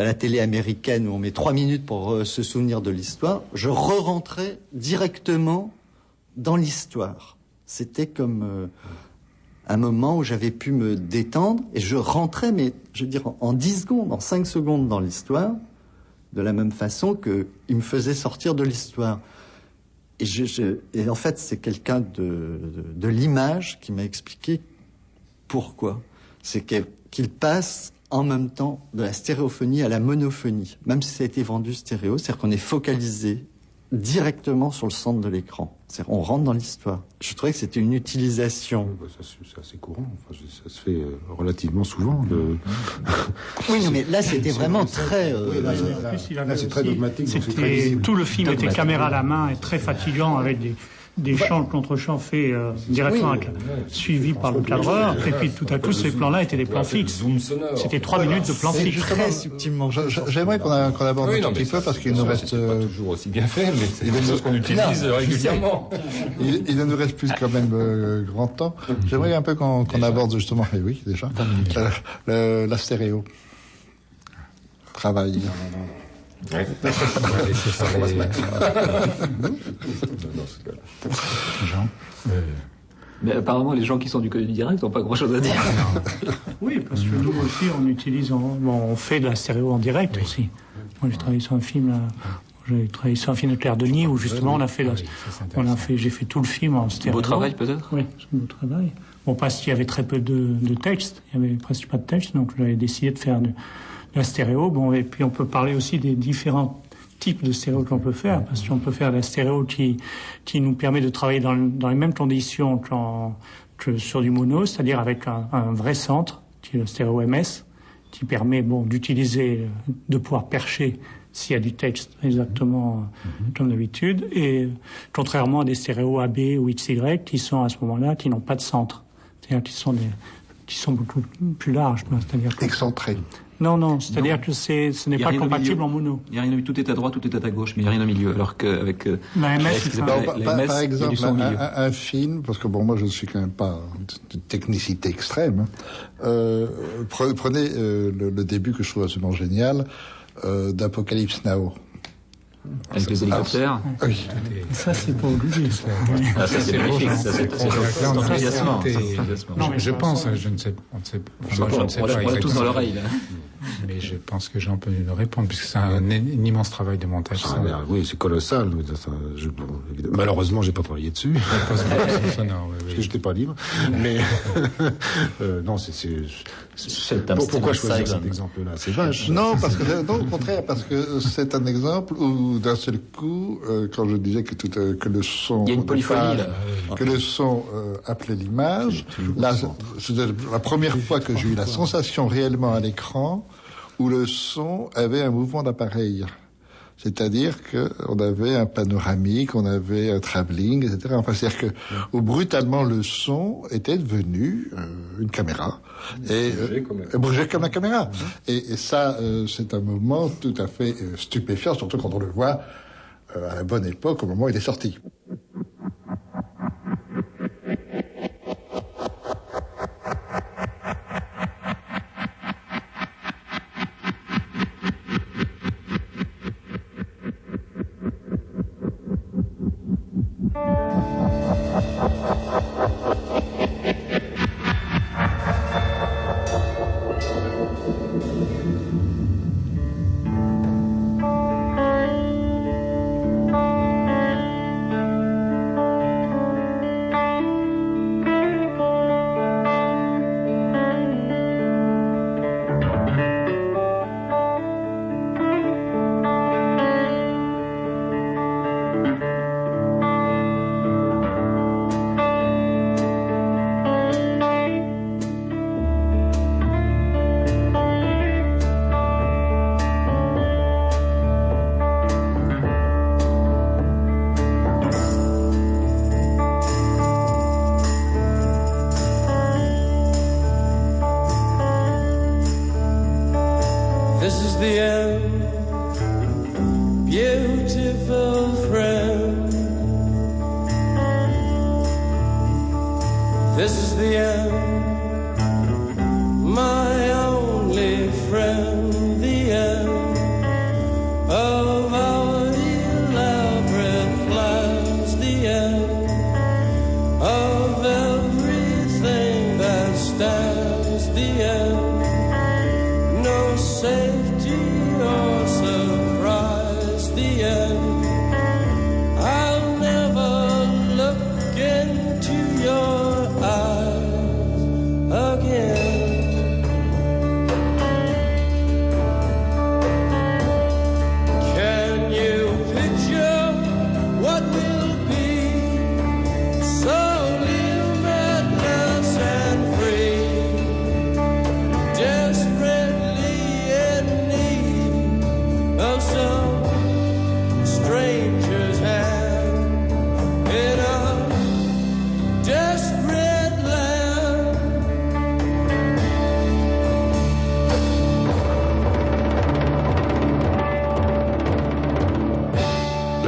la télé américaine où on met 3 minutes pour se souvenir de l'histoire. Je re-rentrais directement dans l'histoire. C'était comme un moment où j'avais pu me détendre et je rentrais, mais je veux dire en 10 secondes, en 5 secondes dans l'histoire, de la même façon qu'il me faisait sortir de l'histoire. Et en fait, c'est quelqu'un de l'image qui m'a expliqué pourquoi. C'est qu'il passe en même temps de la stéréophonie à la monophonie. Même si ça a été vendu stéréo, c'est-à-dire qu'on est focalisé directement sur le centre de l'écran. C'est-à-dire on rentre dans l'histoire. Je trouvais que c'était une utilisation. C'est assez courant. Enfin, ça se fait relativement souvent. Oui, non, mais là, c'était vraiment très... là, c'est très dogmatique. Tout le film était caméra à la main et très fatigant avec des chants, contre-chants faits directement suivis par le cadreur. Et puis tout à coup, ces plans-là étaient des plans fixes. C'était 3 minutes de plans fixes. Très subtilement. J'aimerais qu'on aborde un petit peu parce qu'il nous reste... pas toujours aussi bien fait, mais c'est des choses qu'on utilise régulièrement. Il ne nous reste plus quand même grand temps. J'aimerais un peu qu'on aborde justement, et oui, déjà, la stéréo. Travail. Ouais. Jean. Mais apparemment, les gens qui sont du direct n'ont pas grand-chose à dire. Oui, parce que nous aussi, on fait de la stéréo en direct aussi. Moi, j'ai travaillé sur un film. J'ai travaillé sur un film de Claire Denis où justement j'ai fait tout le film en stéréo. Beau travail peut-être. Oui, c'est un beau travail. Bon, parce qu'il y avait très peu de texte, il y avait presque pas de texte, donc j'avais décidé de faire de la stéréo. Bon, et puis on peut parler aussi des différents types de stéréo qu'on peut faire, parce qu'on peut faire de la stéréo qui nous permet de travailler dans les mêmes conditions que sur du mono, c'est-à-dire avec un vrai centre, qui est le stéréo MS, qui permet d'utiliser, de pouvoir percher s'il y a du texte exactement comme d'habitude, et contrairement à des stéréos AB ou XY qui sont à ce moment-là, qui n'ont pas de centre, c'est-à-dire qui sont beaucoup plus larges, c'est-à-dire excentrés. Non, c'est-à-dire que ce n'est pas compatible en mono. Il n'y a rien au milieu, tout est à droite, tout est à gauche, mais il n'y a rien au milieu, alors qu'avec la MS, par exemple, un film, parce que moi je ne suis quand même pas de technicité extrême, prenez le début que je trouve absolument génial, d'Apocalypse Now. Avec les hélicoptères. Oui. Ça, c'est pas oublié. Ça, c'est magnifique. Ça, c'est enthousiasmant. Non, mais je pense, je ne sais pas. On l'a tous dans l'oreille, là. Mais je pense que Jean peut nous répondre, puisque c'est un immense travail de montage. Oui, c'est colossal. Malheureusement, j'ai pas travaillé dessus. Parce que j'étais pas libre. Mais non, pourquoi choisir cet exemple-là? C'est vache. Non, parce que non, au contraire, parce que c'est un exemple où d'un seul coup, quand je disais que le son, il y a une polyphonie là, que le son appelait l'image. Là, c'était la première fois que j'ai eu la sensation réellement à l'écran où le son avait un mouvement d'appareil. C'est-à-dire qu'on avait un panoramique, on avait un travelling, etc. Enfin, c'est-à-dire que où brutalement le son était devenu une caméra et bougeait comme la caméra. Et ça, c'est un moment tout à fait stupéfiant, surtout quand on le voit à la bonne époque, au moment où il est sorti.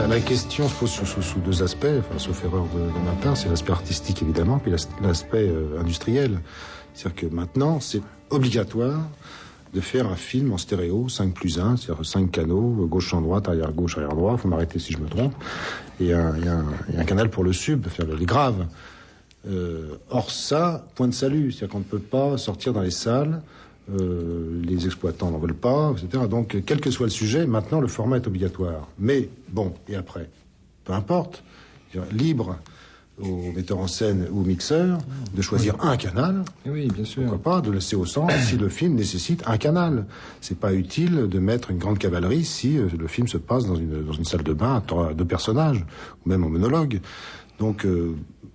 La question se pose sous deux aspects, enfin, sauf erreur de ma part, c'est l'aspect artistique évidemment, puis l'aspect industriel. C'est-à-dire que maintenant, c'est obligatoire de faire un film en stéréo, 5+1, c'est-à-dire 5 canaux, gauche-droite, arrière-gauche, arrière-droit, faut m'arrêter si je me trompe, et un canal pour le sub, faire les graves. Or ça, point de salut, c'est-à-dire qu'on ne peut pas sortir dans les salles, les exploitants n'en veulent pas, etc. Donc, quel que soit le sujet, maintenant le format est obligatoire. Mais, bon, et après, peu importe, libre au metteur en scène ou au mixeur de choisir un canal. Oui, bien sûr. Pourquoi pas de laisser au centre si le film nécessite un canal. C'est pas utile de mettre une grande cavalerie si le film se passe dans une salle de bain à 2 personnages, ou même en monologue. Donc,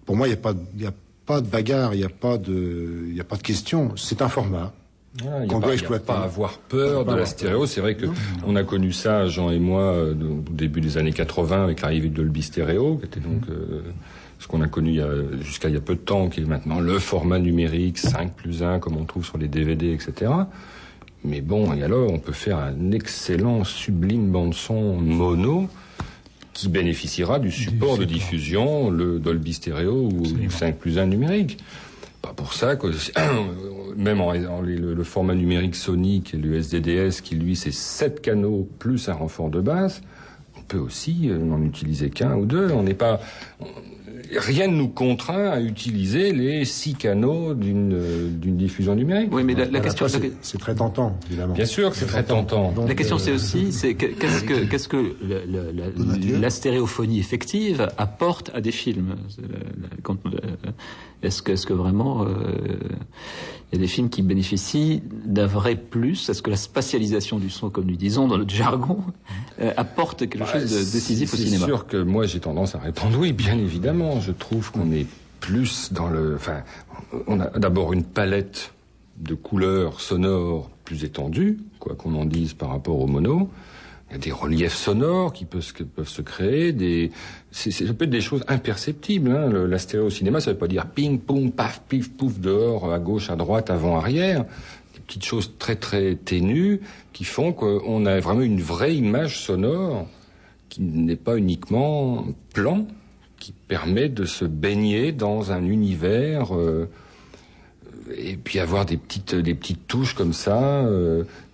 pour moi, il n'y a pas de bagarre, il n'y a pas de question. C'est un format. Il n'y a pas à avoir peur de la stéréo. C'est vrai que on a connu ça, Jean et moi, au début des années 80, avec l'arrivée de Dolby Stereo, qui était donc ce qu'on a connu jusqu'à il y a peu de temps, qui est maintenant le format numérique 5+1, comme on trouve sur les DVD, etc. Mais bon, et alors, on peut faire un excellent, sublime bande-son mono qui bénéficiera du support de diffusion, le Dolby Stereo ou 5+1 numérique. Pas pour ça que même le format numérique Sony, qui est le SDDS, qui lui c'est 7 canaux plus un renfort de basse, on peut aussi n'en utiliser qu'un ou deux. On n'est pas... Rien ne nous contraint à utiliser les 6 canaux d'une diffusion numérique. Oui, mais la question... C'est très tentant, évidemment. Bien sûr que c'est très tentant. Donc, la question, c'est aussi, qu'est-ce que la stéréophonie effective apporte à des films? Est-ce que vraiment il y a des films qui bénéficient d'un vrai plus? Est-ce que la spatialisation du son, comme nous disons dans notre jargon, apporte quelque chose de décisif au cinéma? C'est sûr que moi j'ai tendance à répondre oui, bien évidemment. Je trouve qu'on est plus dans le... Enfin, on a d'abord une palette de couleurs sonores plus étendue, quoi qu'on en dise par rapport au mono. Il y a des reliefs sonores qui peuvent se créer, ça peut être des choses imperceptibles, hein. La stéréo au cinéma, ça veut pas dire ping, poum, paf, pif, pouf, dehors, à gauche, à droite, avant, arrière. Des petites choses très, très ténues qui font qu'on a vraiment une vraie image sonore qui n'est pas uniquement plan, qui permet de se baigner dans un univers, et puis avoir des petites touches comme ça,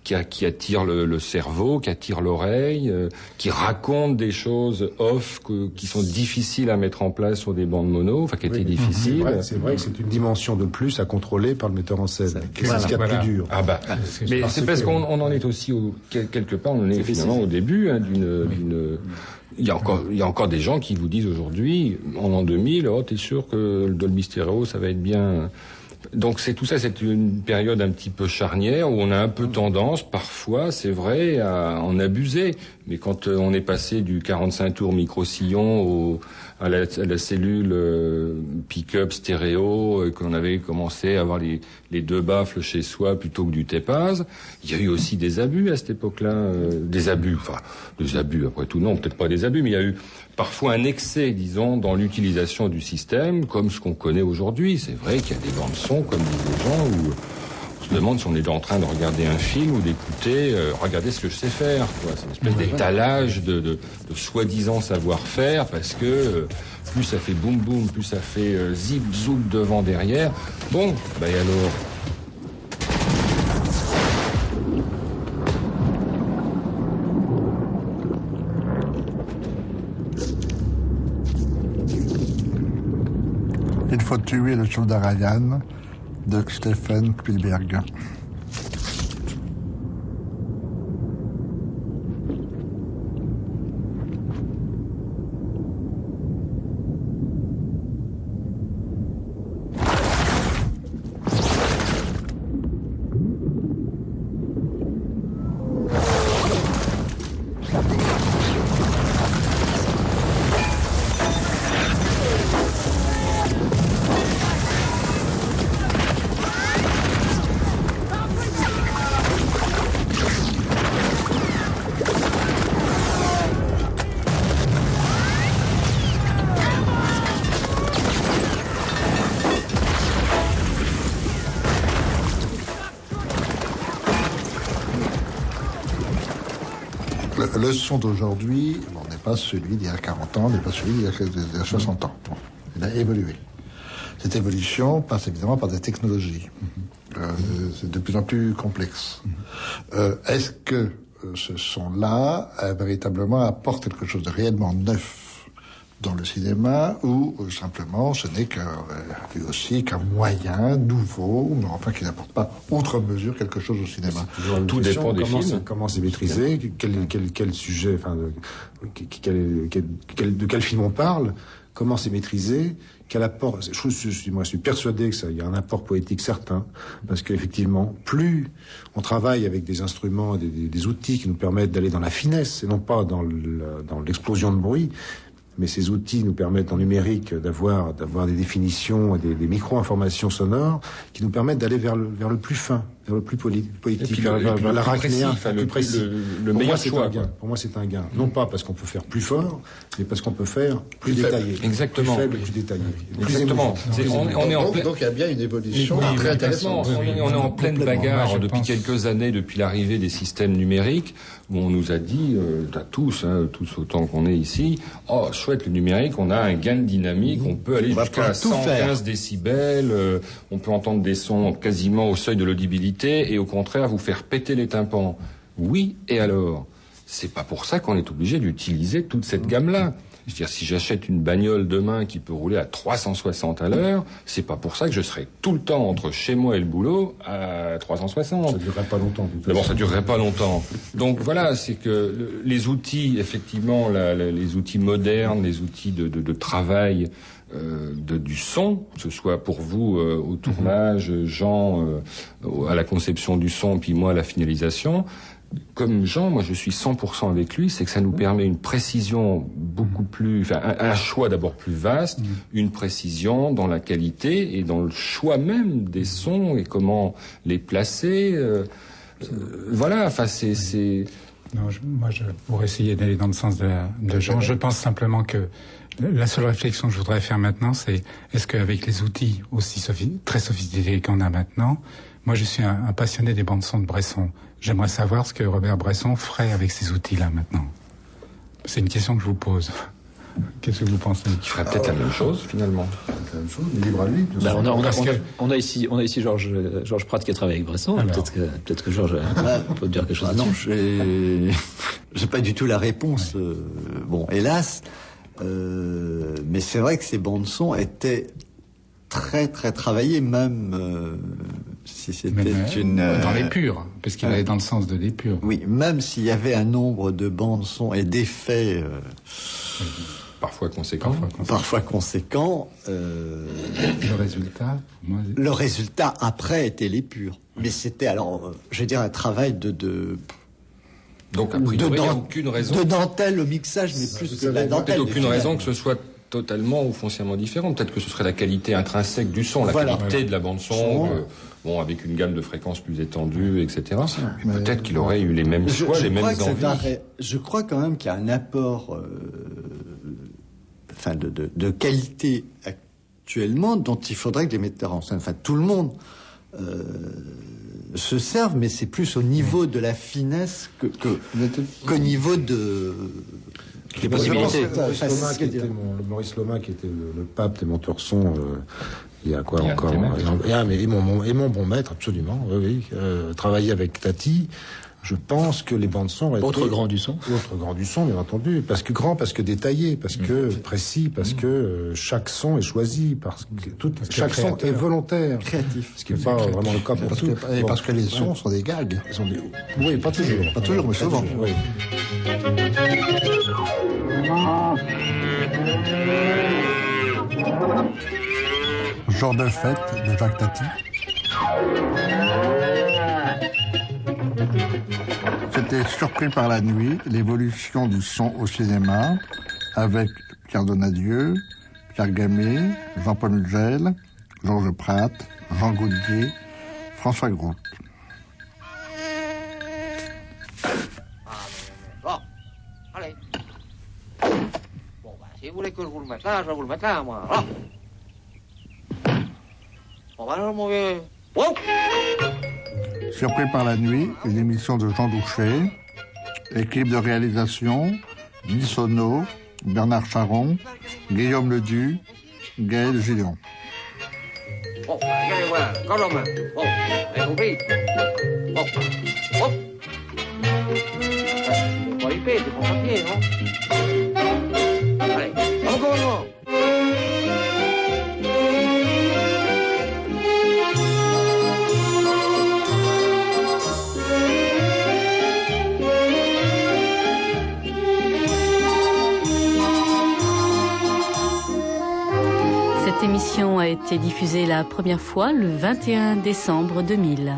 qui attirent le cerveau, qui attirent l'oreille, qui racontent des choses off qui sont difficiles à mettre en place sur des bandes mono, enfin qui étaient difficiles. C'est vrai que c'est une dimension de plus à controller par le metteur en scène. C'est ce qu'il y a de plus dur. Mais c'est parce qu'on en est aussi quelque part, on en est finalement au début d'une... Il y a encore des gens qui vous disent aujourd'hui, en l'an 2000, t'es sûr que le Dolby Stereo, ça va être bien... Donc c'est une période un petit peu charnière où on a un peu tendance, parfois, c'est vrai, à en abuser. Mais quand on est passé du 45 tours micro-sillon à la cellule pick-up stéréo, et qu'on avait commencé à avoir les 2 baffles chez soi plutôt que du Tepaz, il y a eu aussi des abus à cette époque-là. Des abus, après tout, non, peut-être pas des abus, mais il y a eu parfois un excès, disons, dans l'utilisation du système, comme ce qu'on connaît aujourd'hui. C'est vrai qu'il y a des bandes son, comme disent les gens, où on se demande si on est en train de regarder un film ou d'écouter, regardez ce que je sais faire, quoi. C'est une espèce d'étalage de soi-disant savoir-faire, parce que plus ça fait boum boum, plus ça fait zip zouk devant, derrière. Bon, et alors... Il faut tuer le soldat Ryan de Stephen Spielberg. Le son d'aujourd'hui n'est pas celui d'il y a 40 ans, n'est pas celui d'il y a 60 ans. Bon, il a évolué. Cette évolution passe évidemment par des technologies. C'est de plus en plus complexe. Est-ce que ce son-là véritablement apporte quelque chose de réellement neuf dans le cinéma, ou simplement ce n'est qu'un moyen nouveau, mais enfin qui n'apporte pas outre mesure quelque chose au cinéma? Tout dépend des films. Comment c'est maîtrisé, quel sujet, enfin, de quel film on parle, comment c'est maîtrisé, quel apport. Moi, je suis persuadé que il y a un apport poétique certain, parce qu'effectivement, plus on travaille avec des instruments, des outils qui nous permettent d'aller dans la finesse et non pas dans l'explosion de bruit. Mais ces outils nous permettent en numérique d'avoir des définitions, des micro-informations sonores qui nous permettent d'aller vers le plus fin, vers le plus poétique, vers la racnéen, le plus précis. Le meilleur choix. Pour moi, c'est un gain. Non pas parce qu'on peut faire plus fort, mais parce qu'on peut faire plus détaillé. Exactement. Plus faible, plus détaillé. Exactement. Donc il y a bien une évolution très intéressante. On est en pleine bagarre depuis quelques années, depuis l'arrivée des systèmes numériques, où on nous a dit, à tous autant qu'on est ici, chouette, le numérique, on a un gain de dynamique, on peut aller jusqu'à 115 décibels, on peut entendre des sons quasiment au seuil de l'audibilité et au contraire vous faire péter les tympans. Oui, et alors? c'est pas pour ça qu'on est obligé d'utiliser toute cette gamme-là. Je veux dire, si j'achète une bagnole demain qui peut rouler à 360 à l'heure, c'est pas pour ça que je serai tout le temps entre chez moi et le boulot à 360. Ça durerait pas longtemps. D'abord, ça durerait pas longtemps. Donc voilà, c'est que les outils, effectivement, les outils modernes, les outils de travail du son, que ce soit pour vous au tournage, Jean à la conception du son, puis moi à la finalisation. Comme Jean, moi je suis 100% avec lui, c'est que ça nous permet une précision beaucoup plus, enfin un choix d'abord plus vaste, une précision dans la qualité et dans le choix même des sons et comment les placer. Voilà, enfin c'est. Non, pour essayer d'aller dans le sens de Jean, je pense simplement que la seule réflexion que je voudrais faire maintenant, c'est est-ce qu'avec les outils aussi très sophistiqués qu'on a maintenant, moi je suis un passionné des bandes son de Bresson. J'aimerais savoir ce que Robert Bresson ferait avec ces outils-là maintenant. C'est une question que je vous pose. Qu'est-ce que vous pensez? Il ferait peut-être la même chose finalement. La même chose, mais libre à lui. On a ici Georges Pratt qui a travaillé avec Bresson. Peut-être que Georges peut dire quelque chose. Non, j'ai pas du tout la réponse. Bon, hélas. Mais c'est vrai que ces bandes son étaient très très travaillées, même si c'était dans l'épure, parce qu'il allait dans le sens de l'épure. Oui, même s'il y avait un nombre de bandes son et d'effets parfois conséquents. Le résultat après était l'épure. Mais c'était alors, je veux dire, un travail donc a priori, il n'y a aucune raison. De dentelle au mixage, mais plus que la dentelle. Peut-être aucune raison que ce soit totalement ou foncièrement différent. Peut-être que ce serait la qualité intrinsèque du son, la qualité de la bande son, avec une gamme de fréquences plus étendue, etc. Peut-être qu'il aurait eu les mêmes choix, les mêmes envies. Je crois quand même qu'il y a un apport, de qualité actuellement dont il faudrait que les metteurs en scène, tout le monde se servent, mais c'est plus au niveau de la finesse qu'au niveau de les possibilités. Maurice Loma, qui était le pape des monteurs son, il y a quoi encore et mon bon maître, absolument, travailler avec Tati. Je pense que les bandes son autre grand du son, bien entendu, parce que détaillé, parce que précis, parce que chaque son est choisi, parce que chaque son est volontaire, créatif, ce qui n'est pas vraiment le cas pour tout. Parce que les sons sont des gags. Oui, pas toujours, mais souvent. Oui. Jour de fête de Jacques Tati. J'étais surpris par la nuit, l'évolution du son au cinéma, avec Pierre Donadieu, Pierre Gamet, Jean-Paul Mugel, Georges Pratt, Jean Gaudier, François Groult. Bon, allez. Bon, si vous voulez que je vous le mette là, je vais vous le mettre là, moi. Là. Bon, alors, mon vieux. Wow. Surpris par la nuit, une émission de Jean Douchet, équipe de réalisation, Guy Sonneau, Bernard Charon, Guillaume Ledu, Gaël Gillion. Bon, regardez, voilà, comme la main. Bon, vous avez compris? Bon, hop. C'est pas épais, c'est pas papier, non? Allez, encore une fois. Cette émission a été diffusée la première fois le 21 décembre 2000.